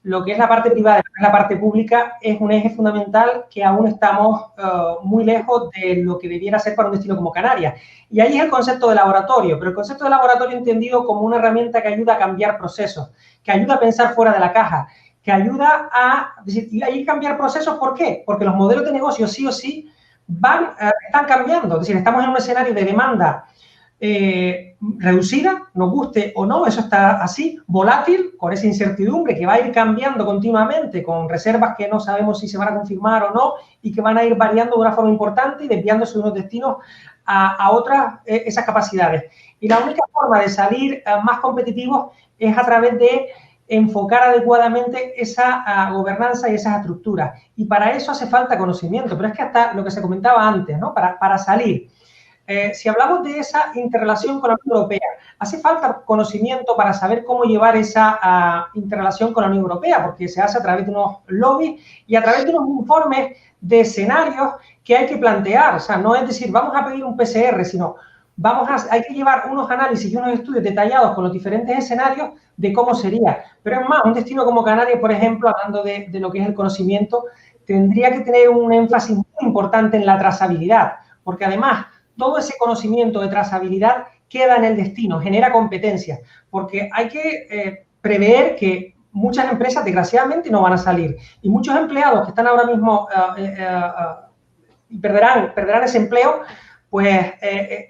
lo que es la parte privada y la parte pública es un eje fundamental que aún estamos muy lejos de lo que debiera ser para un destino como Canarias. Y ahí es el concepto de laboratorio, pero el concepto de laboratorio entendido como una herramienta que ayuda a cambiar procesos, que ayuda a pensar fuera de la caja, que ayuda a cambiar procesos. ¿Por qué? Porque los modelos de negocio sí o sí están cambiando. Es decir, estamos en un escenario de demanda reducida, nos guste o no, eso está así, volátil, con esa incertidumbre que va a ir cambiando continuamente, con reservas que no sabemos si se van a confirmar o no y que van a ir variando de una forma importante y desviándose de unos destinos a otras, esas capacidades. Y la única forma de salir más competitivos es a través de enfocar adecuadamente esa gobernanza y esas estructuras. Y para eso hace falta conocimiento, pero es que hasta lo que se comentaba antes, ¿no? Para salir. Si hablamos de esa interrelación con la Unión Europea, hace falta conocimiento para saber cómo llevar esa interrelación con la Unión Europea, porque se hace a través de unos lobbies y a través de unos informes de escenarios que hay que plantear. O sea, no es decir, vamos a pedir un PCR, sino hay que llevar unos análisis y unos estudios detallados con los diferentes escenarios de cómo sería. Pero es más, un destino como Canarias, por ejemplo, hablando de lo que es el conocimiento, tendría que tener un énfasis muy importante en la trazabilidad, porque además todo ese conocimiento de trazabilidad queda en el destino, genera competencia, porque hay que prever que muchas empresas, desgraciadamente, no van a salir. Y muchos empleados que están ahora mismo perderán ese empleo, pues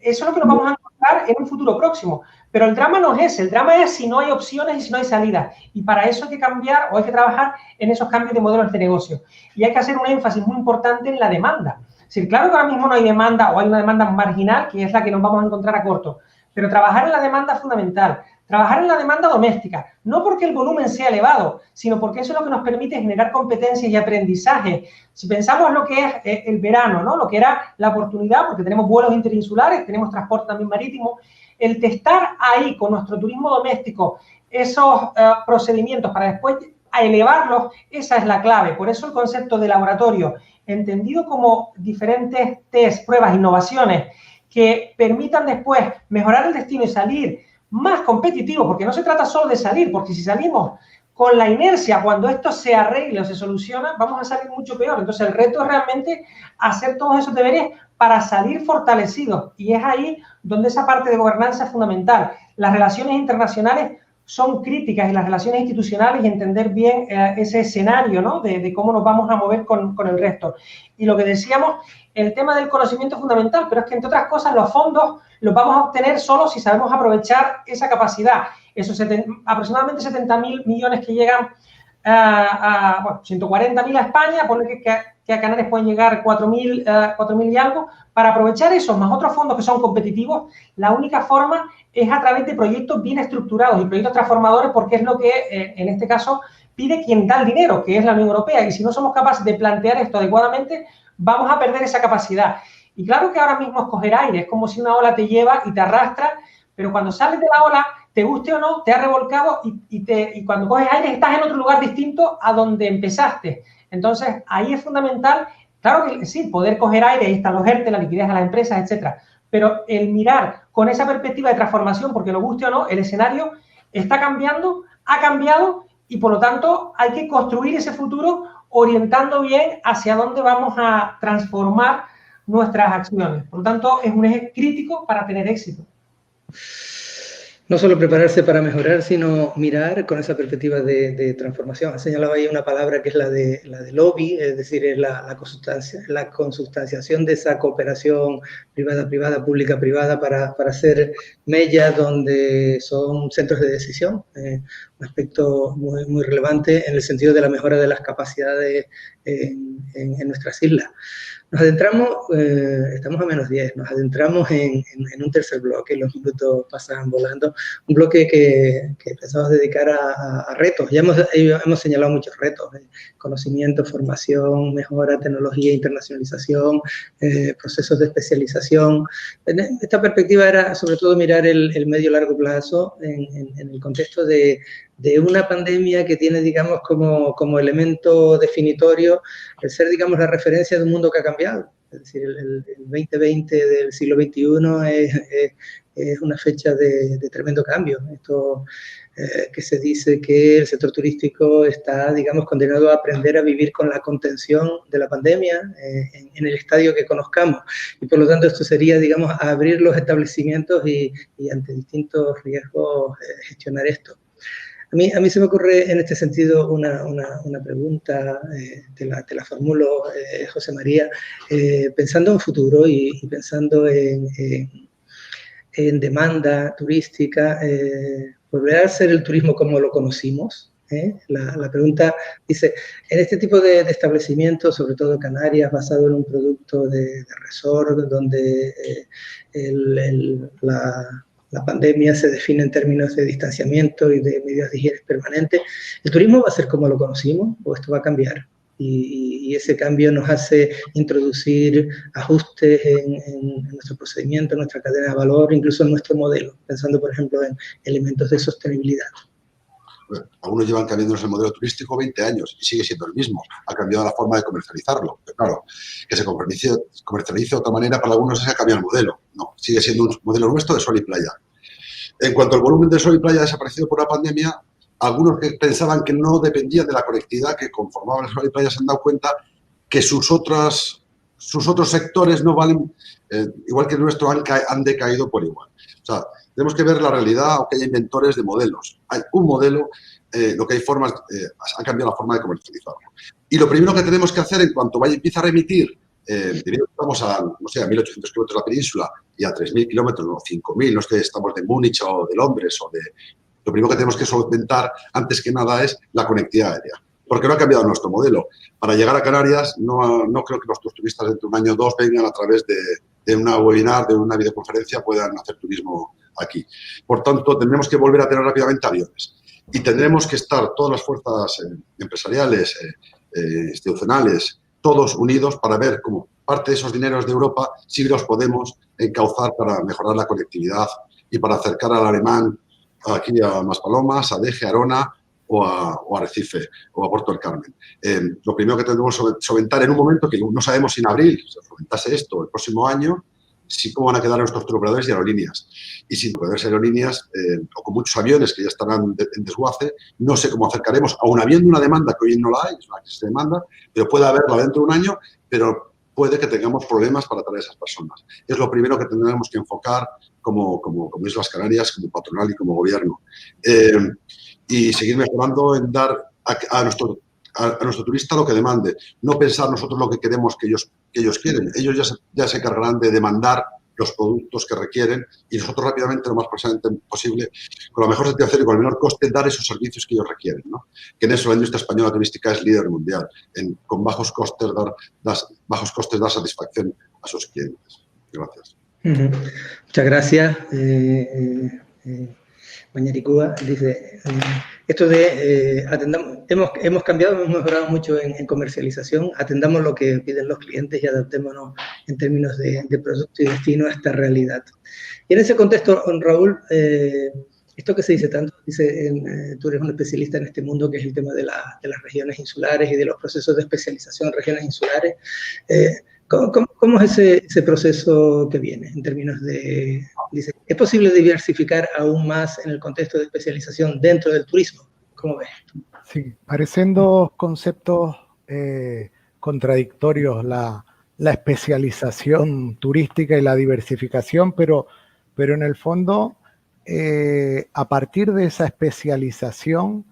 eso es lo que nos vamos a encontrar en un futuro próximo. Pero el drama no es ese, el drama es si no hay opciones y si no hay salidas. Y para eso hay que cambiar o hay que trabajar en esos cambios de modelos de negocio. Y hay que hacer un énfasis muy importante en la demanda. Es decir, claro que ahora mismo no hay demanda o hay una demanda marginal, que es la que nos vamos a encontrar a corto, pero trabajar en la demanda es fundamental. Trabajar en la demanda doméstica, no porque el volumen sea elevado, sino porque eso es lo que nos permite generar competencias y aprendizaje. Si pensamos lo que es el verano, ¿no? Lo que era la oportunidad, porque tenemos vuelos interinsulares, tenemos transporte también marítimo, el testar ahí con nuestro turismo doméstico esos procedimientos para después elevarlos, esa es la clave. Por eso el concepto de laboratorio, entendido como diferentes test, pruebas, innovaciones que permitan después mejorar el destino y salir más competitivo, porque no se trata solo de salir, porque si salimos con la inercia, cuando esto se arregle o se soluciona, vamos a salir mucho peor. Entonces, el reto es realmente hacer todos esos deberes para salir fortalecidos. Y es ahí donde esa parte de gobernanza es fundamental. Las relaciones internacionales son críticas y las relaciones institucionales y entender bien ese escenario, ¿no? De cómo nos vamos a mover con el resto. Y lo que decíamos, el tema del conocimiento es fundamental, pero es que, entre otras cosas, los fondos los vamos a obtener solo si sabemos aprovechar esa capacidad. Esos aproximadamente 70.000 millones que llegan bueno, 140.000 a España, ponle que a Canarias pueden llegar 4.000 y algo. Para aprovechar esos más otros fondos que son competitivos, la única forma es a través de proyectos bien estructurados y proyectos transformadores, porque es lo que, en este caso, pide quien da el dinero, que es la Unión Europea. Y si no somos capaces de plantear esto adecuadamente, vamos a perder esa capacidad. Y claro que ahora mismo es coger aire, es como si una ola te lleva y te arrastra, pero cuando sales de la ola, te guste o no, te ha revolcado y cuando coges aire estás en otro lugar distinto a donde empezaste. Entonces, ahí es fundamental, claro que sí, poder coger aire, ahí están los ERTE, la liquidez a las empresas, etcétera, pero el mirar con esa perspectiva de transformación, porque nos guste o no, el escenario está cambiando, ha cambiado y por lo tanto hay que construir ese futuro orientando bien hacia dónde vamos a transformar nuestras acciones. Por lo tanto, es un eje crítico para tener éxito. No solo prepararse para mejorar, sino mirar con esa perspectiva de transformación. Ha señalado ahí una palabra que es la de lobby, es decir, es la consubstanciación de esa cooperación privada-privada, pública-privada, para hacer mellas donde son centros de decisión. Un aspecto muy, muy relevante en el sentido de la mejora de las capacidades en nuestras islas. Nos adentramos, estamos a -10, nos adentramos en un tercer bloque, los minutos pasan volando, un bloque que pensamos dedicar a retos. Ya hemos señalado muchos retos, conocimiento, formación, mejora, tecnología, internacionalización, procesos de especialización. Esta perspectiva era sobre todo mirar el medio-largo plazo en el contexto de una pandemia que tiene, digamos, como elemento definitorio el ser, digamos, la referencia de un mundo que ha cambiado. Es decir, el 2020 del siglo XXI es una fecha de tremendo cambio. Esto que se dice que el sector turístico está, digamos, condenado a aprender a vivir con la contención de la pandemia en el estadio que conozcamos. Y por lo tanto esto sería, digamos, abrir los establecimientos y ante distintos riesgos gestionar esto. A mí se me ocurre en este sentido una pregunta, te la formulo, José María, pensando en futuro y pensando en demanda turística, ¿volverá a ser el turismo como lo conocimos? La pregunta dice, en este tipo de establecimientos, sobre todo Canarias, basado en un producto de resort, donde la pandemia se define en términos de distanciamiento y de medidas de higiene permanentes, ¿el turismo va a ser como lo conocimos o esto va a cambiar? Y ese cambio nos hace introducir ajustes en nuestro procedimiento, en nuestra cadena de valor, incluso en nuestro modelo, pensando, por ejemplo, en elementos de sostenibilidad. Bueno, algunos llevan cambiándose el modelo turístico 20 años y sigue siendo el mismo. Ha cambiado la forma de comercializarlo. Pero claro, que se comercialice de otra manera, para algunos se ha cambiado el modelo. No, sigue siendo un modelo nuestro de sol y playa. En cuanto al volumen de sol y playa ha desaparecido por la pandemia, algunos que pensaban que no dependían de la conectividad que conformaba el sol y playa se han dado cuenta que sus otros sectores no valen, igual que el nuestro, han decaído por igual. O sea, tenemos que ver la realidad, aunque haya inventores de modelos. Hay un modelo, lo que hay formas, ha cambiado la forma de comercializarlo. Y lo primero que tenemos que hacer en cuanto empieza a remitir, debido a que estamos a 1.800 kilómetros de la península y a 3.000 kilómetros, o 5.000, no es que estamos de Múnich o de Londres o de... Lo primero que tenemos que solventar, antes que nada, es la conectividad aérea. Porque no ha cambiado nuestro modelo. Para llegar a Canarias, no creo que nuestros turistas dentro de un año o dos vengan a través de una webinar, de una videoconferencia, puedan hacer turismo aquí. Por tanto, tendremos que volver a tener rápidamente aviones. Y tendremos que estar todas las fuerzas empresariales, institucionales, todos unidos para ver cómo parte de esos dineros de Europa sí los podemos encauzar para mejorar la conectividad y para acercar al alemán aquí a Maspalomas, a Deje, a Arona o a Arrecife o a Puerto del Carmen. Lo primero que tendremos que solventar en un momento que no sabemos si en abril se solventase esto el próximo año, sí cómo van a quedar nuestros turoperadores y aerolíneas. Y sin turoperadores y aerolíneas, o con muchos aviones que ya estarán en desguace, no sé cómo acercaremos, aún habiendo una demanda que hoy no la hay, es una crisis de demanda, pero puede haberla dentro de un año, pero puede que tengamos problemas para traer a esas personas. Es lo primero que tendremos que enfocar como Islas Canarias, como patronal y como gobierno. Y seguir mejorando en dar a nuestro turista lo que demande. No pensar nosotros lo que queremos que ellos quieren. Ellos ya se encargarán de demandar los productos que requieren y nosotros rápidamente, lo más posible, con la mejor satisfacción y con el menor coste, dar esos servicios que ellos requieren, ¿no? Que en eso la industria española turística es líder mundial, con bajos costes dar satisfacción a sus clientes. Gracias. Muchas gracias. Mañaricúa dice, esto de hemos cambiado, hemos mejorado mucho en comercialización, atendamos lo que piden los clientes y adaptémonos en términos de producto y destino a esta realidad. Y en ese contexto, Raúl, esto que se dice tanto, tú eres un especialista en este mundo, que es el tema de las regiones insulares y de los procesos de especialización en regiones insulares. ¿Cómo es ese proceso que viene en términos de... Dice, ¿es posible diversificar aún más en el contexto de especialización dentro del turismo? ¿Cómo ves? Sí, parecen dos conceptos contradictorios, la especialización turística y la diversificación, pero en el fondo, a partir de esa especialización,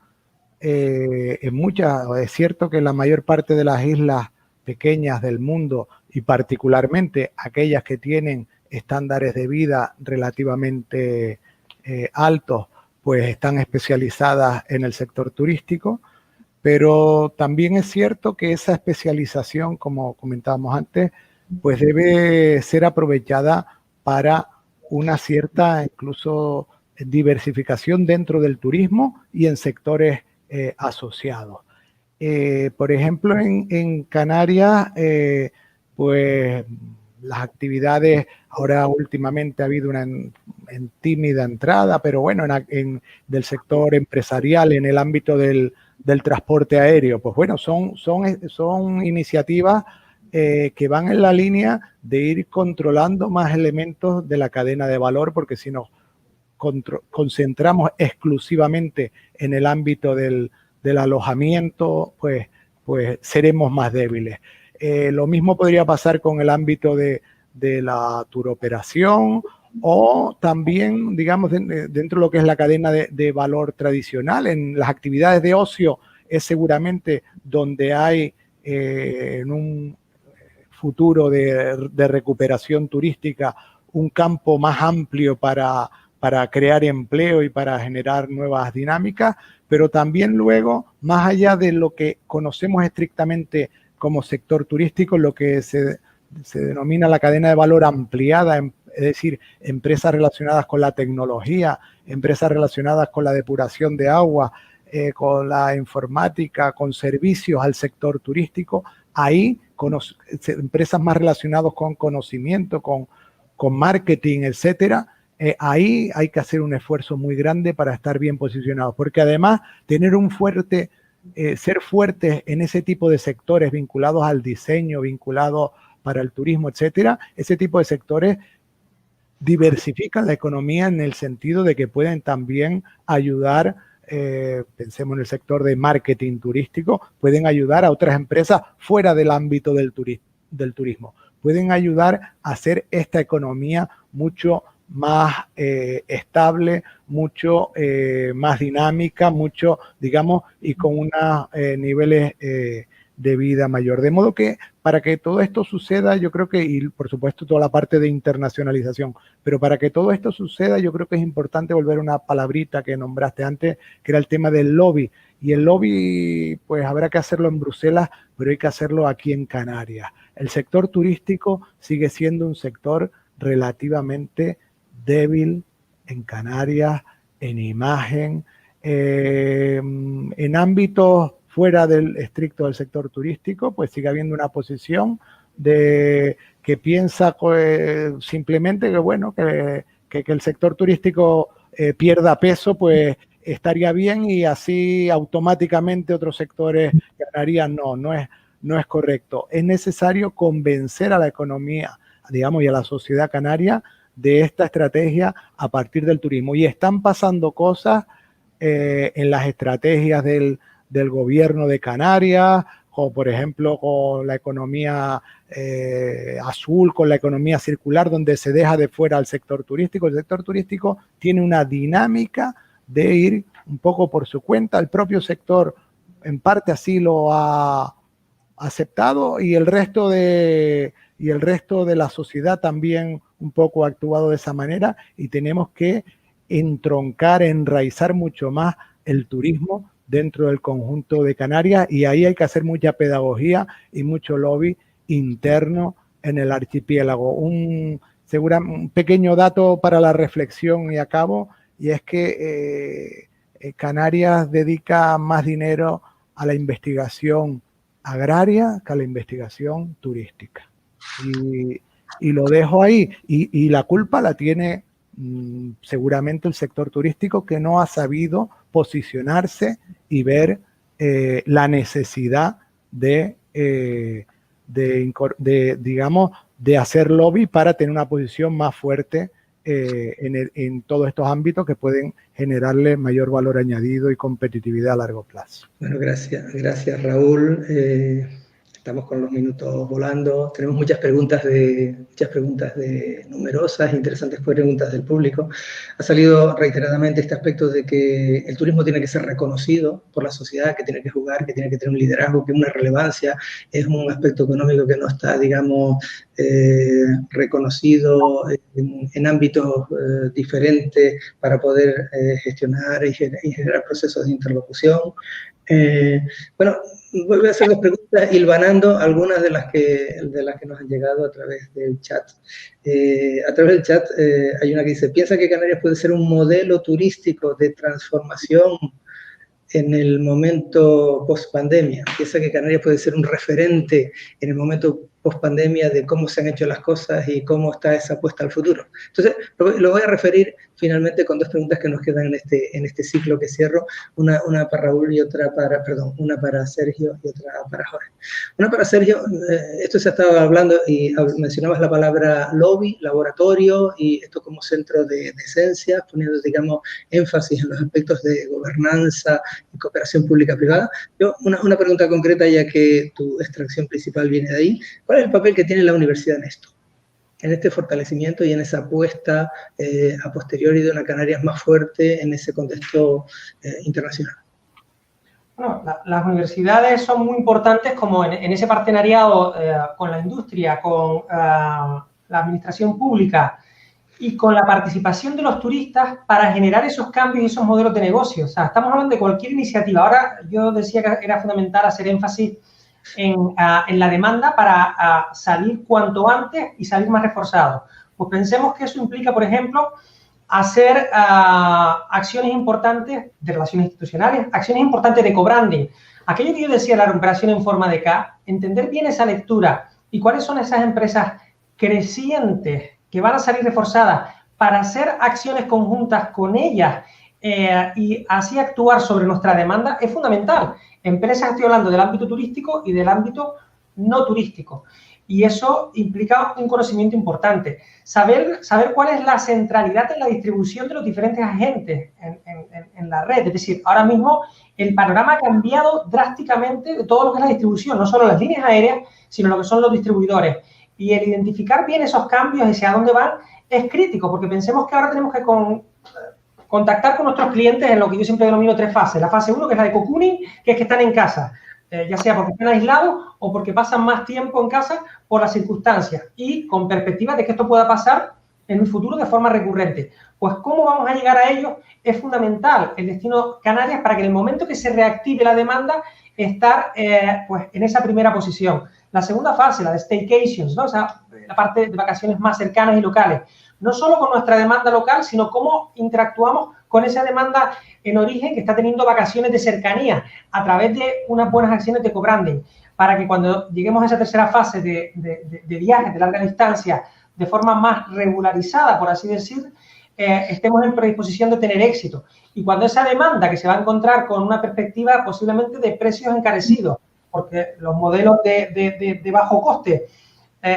es cierto que la mayor parte de las islas pequeñas del mundo, y particularmente aquellas que tienen estándares de vida relativamente altos, pues están especializadas en el sector turístico, pero también es cierto que esa especialización, como comentábamos antes, pues debe ser aprovechada para una cierta incluso diversificación dentro del turismo y en sectores asociados. Por ejemplo, en Canarias, pues las actividades, ahora últimamente ha habido una tímida entrada, pero bueno, del sector empresarial en el ámbito del transporte aéreo, pues bueno, son iniciativas que van en la línea de ir controlando más elementos de la cadena de valor, porque si nos concentramos exclusivamente en el ámbito del alojamiento, pues seremos más débiles. Lo mismo podría pasar con el ámbito de la turoperación, o también, digamos, dentro de lo que es la cadena de valor tradicional. En las actividades de ocio es seguramente donde hay en un futuro de recuperación turística un campo más amplio para crear empleo y para generar nuevas dinámicas, pero también luego, más allá de lo que conocemos estrictamente como sector turístico, lo que se denomina la cadena de valor ampliada, es decir, empresas relacionadas con la tecnología, empresas relacionadas con la depuración de agua, con la informática, con servicios al sector turístico. Ahí, empresas más relacionadas con conocimiento, con marketing, etcétera, ahí hay que hacer un esfuerzo muy grande para estar bien posicionados, porque además tener ser fuertes en ese tipo de sectores vinculados al diseño, vinculados para el turismo, etcétera, ese tipo de sectores diversifican la economía en el sentido de que pueden también ayudar, pensemos en el sector de marketing turístico, pueden ayudar a otras empresas fuera del ámbito del turismo, pueden ayudar a hacer esta economía mucho más estable, mucho más dinámica, mucho, digamos, y con unos niveles de vida mayor. De modo que para que todo esto suceda, yo creo que, y por supuesto toda la parte de internacionalización, pero para que todo esto suceda, yo creo que es importante volver a una palabrita que nombraste antes, que era el tema del lobby. Y el lobby, pues habrá que hacerlo en Bruselas, pero hay que hacerlo aquí en Canarias. El sector turístico sigue siendo un sector relativamente débil en Canarias, en imagen, en ámbitos fuera del estricto del sector turístico, pues sigue habiendo una posición que piensa simplemente que, bueno, que el sector turístico pierda peso, pues estaría bien y así automáticamente otros sectores ganarían. No es correcto. Es necesario convencer a la economía, digamos, y a la sociedad canaria de esta estrategia a partir del turismo. Y están pasando cosas en las estrategias del gobierno de Canarias, como por ejemplo con la economía azul, con la economía circular, donde se deja de fuera al sector turístico. El sector turístico tiene una dinámica de ir un poco por su cuenta. El propio sector en parte así lo ha aceptado y el resto de la sociedad también un poco ha actuado de esa manera, y tenemos que entroncar, enraizar mucho más el turismo dentro del conjunto de Canarias, y ahí hay que hacer mucha pedagogía y mucho lobby interno en el archipiélago. Un pequeño dato para la reflexión y acabo, y es que Canarias dedica más dinero a la investigación agraria que a la investigación turística. Y lo dejo ahí. Y la culpa la tiene seguramente el sector turístico, que no ha sabido posicionarse y ver la necesidad de hacer lobby para tener una posición más fuerte en todos estos ámbitos que pueden generarle mayor valor añadido y competitividad a largo plazo. Bueno, gracias Raúl. Estamos con los minutos volando. Tenemos muchas preguntas numerosas, interesantes preguntas del público. Ha salido reiteradamente este aspecto de que el turismo tiene que ser reconocido por la sociedad, que tiene que jugar, que tiene que tener un liderazgo, que una relevancia. Es un aspecto económico que no está, digamos, reconocido en ámbitos diferentes para poder gestionar y generar procesos de interlocución. Bueno, voy a hacer dos preguntas hilvanando algunas de las que nos han llegado a través del chat. A través del chat hay una que dice: ¿piensa que Canarias puede ser un modelo turístico de transformación en el momento post-pandemia? ¿Piensa que Canarias puede ser un referente en el momento post-pandemia de cómo se han hecho las cosas y cómo está esa apuesta al futuro. Entonces, lo voy a referir finalmente con dos preguntas que nos quedan en este ciclo que cierro, una para Raúl y otra para, perdón, una para Sergio y otra para Jorge. Una para Sergio, esto se estaba hablando y mencionabas la palabra lobby, laboratorio y esto como centro de esencia, poniendo, digamos, énfasis en los aspectos de gobernanza y cooperación pública-privada. Yo, una pregunta concreta, ya que tu extracción principal viene de ahí. ¿Cuál es el papel que tiene la universidad en esto? En este fortalecimiento y en esa apuesta a posteriori de una Canarias más fuerte en ese contexto internacional. Bueno, las universidades son muy importantes como en ese partenariado con la industria, con la administración pública y con la participación de los turistas para generar esos cambios y esos modelos de negocio. O sea, estamos hablando de cualquier iniciativa. Ahora yo decía que era fundamental hacer énfasis en la demanda para salir cuanto antes y salir más reforzados. Pues pensemos que eso implica, por ejemplo, hacer acciones importantes de relaciones institucionales, acciones importantes de co-branding. Aquello que yo decía, la recuperación en forma de K, entender bien esa lectura y cuáles son esas empresas crecientes que van a salir reforzadas para hacer acciones conjuntas con ellas y así actuar sobre nuestra demanda es fundamental. Empresas, estoy hablando del ámbito turístico y del ámbito no turístico. Y eso implica un conocimiento importante. Saber cuál es la centralidad en la distribución de los diferentes agentes en la red. Es decir, ahora mismo el panorama ha cambiado drásticamente de todo lo que es la distribución, no solo las líneas aéreas, sino lo que son los distribuidores. Y el identificar bien esos cambios y hacia dónde van es crítico, porque pensemos que ahora tenemos que contactar con nuestros clientes en lo que yo siempre denomino 3 fases. La fase 1, que es la de cocooning, que es que están en casa, ya sea porque están aislados o porque pasan más tiempo en casa por las circunstancias y con perspectiva de que esto pueda pasar en un futuro de forma recurrente. Pues cómo vamos a llegar a ello es fundamental el destino Canarias para que en el momento que se reactive la demanda estar pues en esa primera posición. La segunda fase, la de staycations, ¿no? O sea, la parte de vacaciones más cercanas y locales. No solo con nuestra demanda local, sino cómo interactuamos con esa demanda en origen que está teniendo vacaciones de cercanía a través de unas buenas acciones de co-branding, para que cuando lleguemos a esa tercera fase de viajes de larga distancia de forma más regularizada, por así decir, estemos en predisposición de tener éxito. Y cuando esa demanda que se va a encontrar con una perspectiva posiblemente de precios encarecidos, porque los modelos de bajo coste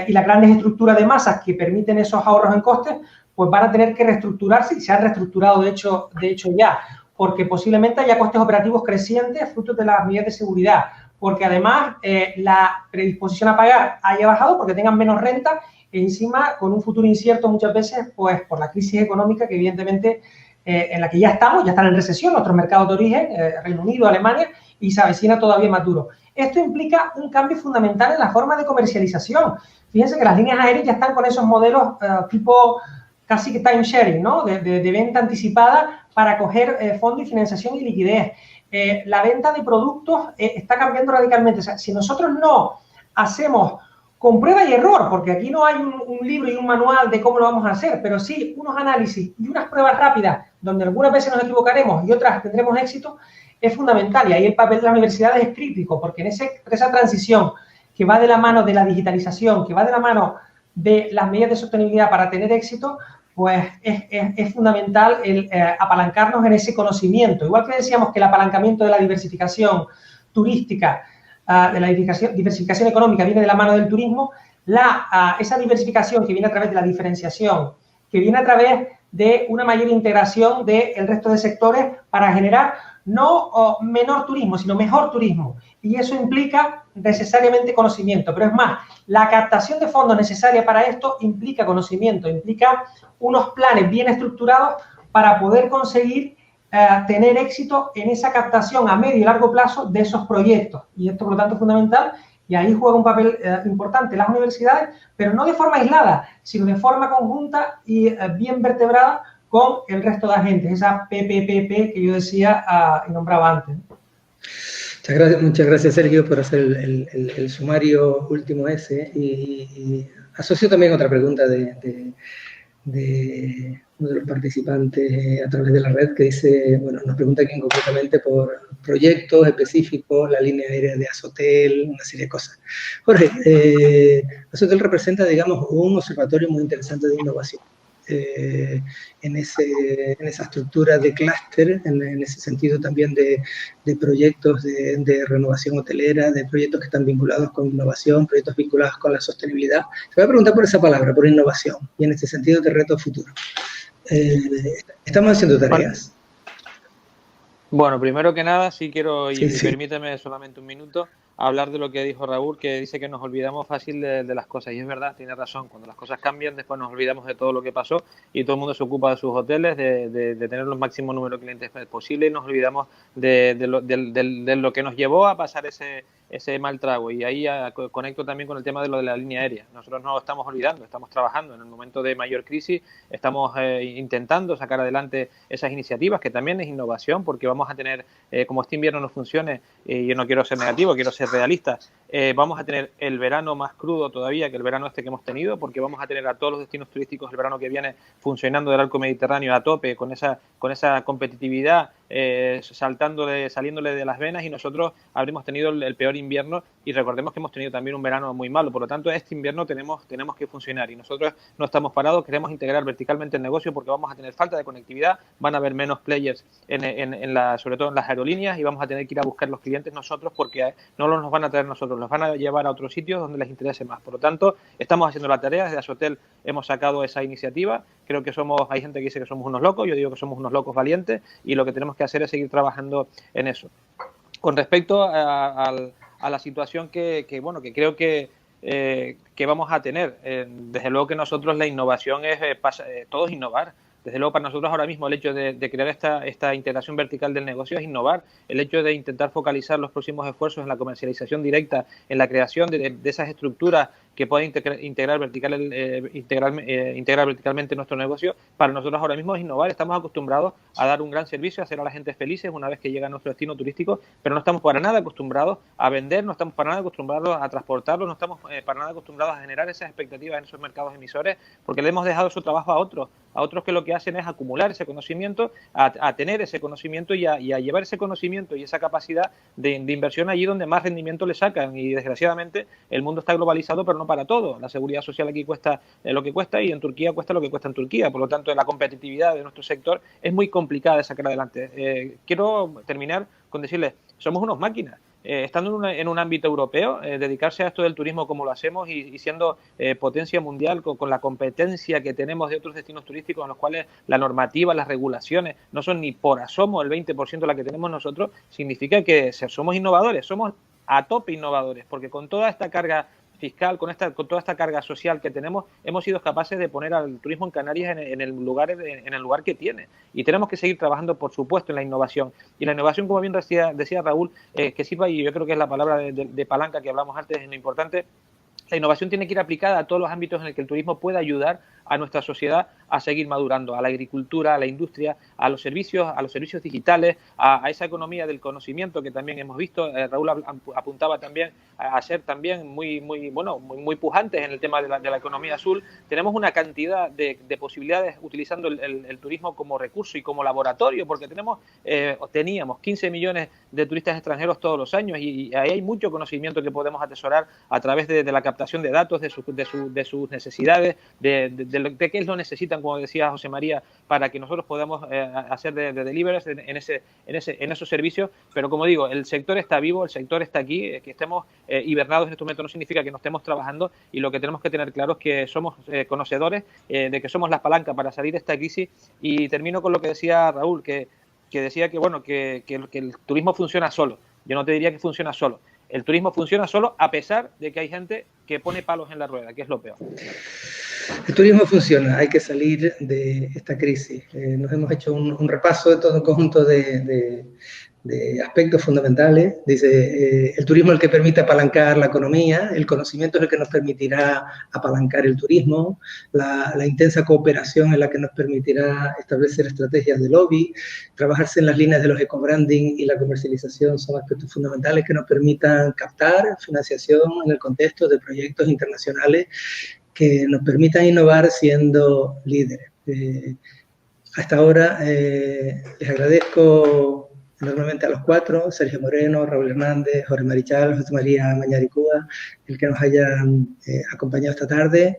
y las grandes estructuras de masas que permiten esos ahorros en costes, pues van a tener que reestructurarse y se han reestructurado de hecho ya, porque posiblemente haya costes operativos crecientes fruto de las medidas de seguridad, porque además la predisposición a pagar haya bajado porque tengan menos renta e encima con un futuro incierto muchas veces pues por la crisis económica que evidentemente en la que ya están en recesión nuestros mercados de origen, Reino Unido, Alemania, y se avecina todavía más duro. Esto implica un cambio fundamental en la forma de comercialización. Fíjense que las líneas aéreas ya están con esos modelos tipo casi que time sharing, ¿no? De venta anticipada para coger fondos y financiación y liquidez. La venta de productos está cambiando radicalmente. O sea, si nosotros no hacemos con prueba y error, porque aquí no hay un libro y un manual de cómo lo vamos a hacer, pero sí unos análisis y unas pruebas rápidas donde algunas veces nos equivocaremos y otras tendremos éxito, es fundamental. Y ahí el papel de las universidades es crítico, porque en esa transición que va de la mano de la digitalización, que va de la mano de las medidas de sostenibilidad para tener éxito, pues es fundamental el apalancarnos en ese conocimiento. Igual que decíamos que el apalancamiento de la diversificación turística, de la diversificación económica viene de la mano del turismo, esa diversificación que viene a través de la diferenciación, que viene a través de una mayor integración del resto de sectores para generar no menor turismo, sino mejor turismo. Y eso implica necesariamente conocimiento. Pero es más, la captación de fondos necesaria para esto implica conocimiento, implica unos planes bien estructurados para poder conseguir tener éxito en esa captación a medio y largo plazo de esos proyectos. Y esto, por lo tanto, es fundamental. Y ahí juega un papel importante las universidades, pero no de forma aislada, sino de forma conjunta y bien vertebrada con el resto de agentes, esa PPPP que yo decía y nombraba antes. Muchas gracias, Sergio, por hacer el sumario último ese. Y asocio también otra pregunta de uno de los participantes a través de la red, que dice, bueno, nos pregunta aquí concretamente por proyectos específicos, la línea aérea de Azotel, una serie de cosas. Jorge, Azotel representa, digamos, un observatorio muy interesante de innovación. En esa estructura de clúster, en ese sentido también de proyectos de renovación hotelera, de proyectos que están vinculados con innovación, proyectos vinculados con la sostenibilidad. Te voy a preguntar por esa palabra, por innovación, y en este sentido de reto futuro. ¿Estamos haciendo tareas? Bueno, primero que nada, sí quiero, y permíteme solamente un minuto, hablar de lo que dijo Raúl, que dice que nos olvidamos fácil de las cosas. Y es verdad, tiene razón. Cuando las cosas cambian, después nos olvidamos de todo lo que pasó y todo el mundo se ocupa de sus hoteles, de tener los máximos números de clientes posible, y nos olvidamos de lo que nos llevó a pasar ese mal trago. Y ahí conecto también con el tema de lo de la línea aérea. Nosotros no estamos olvidando, estamos trabajando en el momento de mayor crisis, estamos intentando sacar adelante esas iniciativas, que también es innovación, porque vamos a tener, como este invierno no funcione, y yo no quiero ser negativo, quiero ser realista, vamos a tener el verano más crudo todavía que el verano este que hemos tenido, porque vamos a tener a todos los destinos turísticos el verano que viene funcionando del arco mediterráneo a tope, con esa competitividad, saliéndole de las venas, y nosotros habremos tenido el peor invierno, y recordemos que hemos tenido también un verano muy malo. Por lo tanto, este invierno tenemos que funcionar, y nosotros no estamos parados, queremos integrar verticalmente el negocio, porque vamos a tener falta de conectividad, van a haber menos players sobre todo en las aerolíneas, y vamos a tener que ir a buscar los clientes nosotros, porque no nos van a traer nosotros, los van a llevar a otros sitios donde les interese más. Por lo tanto, estamos haciendo la tarea. Desde Azotel hemos sacado esa iniciativa. Creo que hay gente que dice que somos unos locos, yo digo que somos unos locos valientes, y lo que tenemos que hacer es seguir trabajando en eso. Con respecto a la situación que creo que vamos a tener, desde luego que nosotros la innovación todo es innovar. Desde luego, para nosotros ahora mismo el hecho de crear esta integración vertical del negocio es innovar. El hecho de intentar focalizar los próximos esfuerzos en la comercialización directa, en la creación de esas estructuras que pueden integrar verticalmente nuestro negocio, para nosotros ahora mismo es innovar. Estamos acostumbrados a dar un gran servicio, a hacer a la gente felices una vez que llega a nuestro destino turístico, pero no estamos para nada acostumbrados a vender, no estamos para nada acostumbrados a transportarlo, no estamos para nada acostumbrados a generar esas expectativas en esos mercados emisores, porque le hemos dejado su trabajo a otros que lo que hacen es acumular ese conocimiento, a tener ese conocimiento y a llevar ese conocimiento y esa capacidad de inversión allí donde más rendimiento le sacan. Y desgraciadamente el mundo está globalizado, pero no para todo. La seguridad social aquí cuesta lo que cuesta, y en Turquía cuesta lo que cuesta en Turquía. Por lo tanto, la competitividad de nuestro sector es muy complicada de sacar adelante. Quiero terminar con decirles, somos unos máquinas. Estando en un ámbito europeo, dedicarse a esto del turismo como lo hacemos, y siendo potencia mundial con la competencia que tenemos de otros destinos turísticos en los cuales la normativa, las regulaciones no son ni por asomo el 20% la que tenemos nosotros, significa que somos innovadores, somos a tope innovadores, porque con toda esta carga fiscal, con toda esta carga social que tenemos, hemos sido capaces de poner al turismo en Canarias en el lugar que tiene. Y tenemos que seguir trabajando, por supuesto, en la innovación. Y la innovación, como bien decía Raúl, que sirva, y yo creo que es la palabra de palanca que hablamos antes, es lo importante. La innovación tiene que ir aplicada a todos los ámbitos en el que el turismo pueda ayudar a nuestra sociedad a seguir madurando, a la agricultura, a la industria, a los servicios digitales, a esa economía del conocimiento que también hemos visto. Raúl apuntaba también a ser también muy pujantes en el tema de la economía azul. Tenemos una cantidad de posibilidades utilizando el turismo como recurso y como laboratorio, porque teníamos 15 millones de turistas extranjeros todos los años, y ahí hay mucho conocimiento que podemos atesorar a través de la captación de datos, de sus necesidades, de qué es lo necesitan, como decía José María, para que nosotros podamos hacer de deliveries en esos servicios. Pero como digo, el sector está vivo, el sector está aquí. Que estemos hibernados en este momento no significa que no estemos trabajando, y lo que tenemos que tener claro es que somos conocedores de que somos la palanca para salir de esta crisis. Y termino con lo que decía Raúl, que decía que el turismo funciona solo. Yo no te diría que funciona solo. El turismo funciona solo a pesar de que hay gente que pone palos en la rueda, que es lo peor. El turismo funciona, hay que salir de esta crisis. Nos hemos hecho un repaso de todo un conjunto de aspectos fundamentales. Dice, el turismo es el que permite apalancar la economía, el conocimiento es el que nos permitirá apalancar el turismo, la intensa cooperación es la que nos permitirá establecer estrategias de lobby, trabajarse en las líneas de los eco-branding y la comercialización son aspectos fundamentales que nos permitan captar financiación en el contexto de proyectos internacionales que nos permitan innovar siendo líderes. hasta ahora les agradezco enormemente a los cuatro, Sergio Moreno, Raúl Hernández, Jorge Marichal, José María Mañaricúa, el que nos hayan acompañado esta tarde,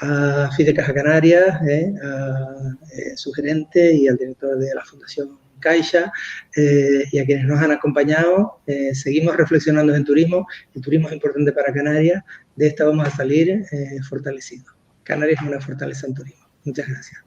a FIDE Caja Canarias, a su gerente y al director de la Fundación Caixa, y a quienes nos han acompañado. Seguimos reflexionando en turismo. El turismo es importante para Canarias. De esta vamos a salir fortalecidos. Canarias es una fortaleza en turismo. Muchas gracias.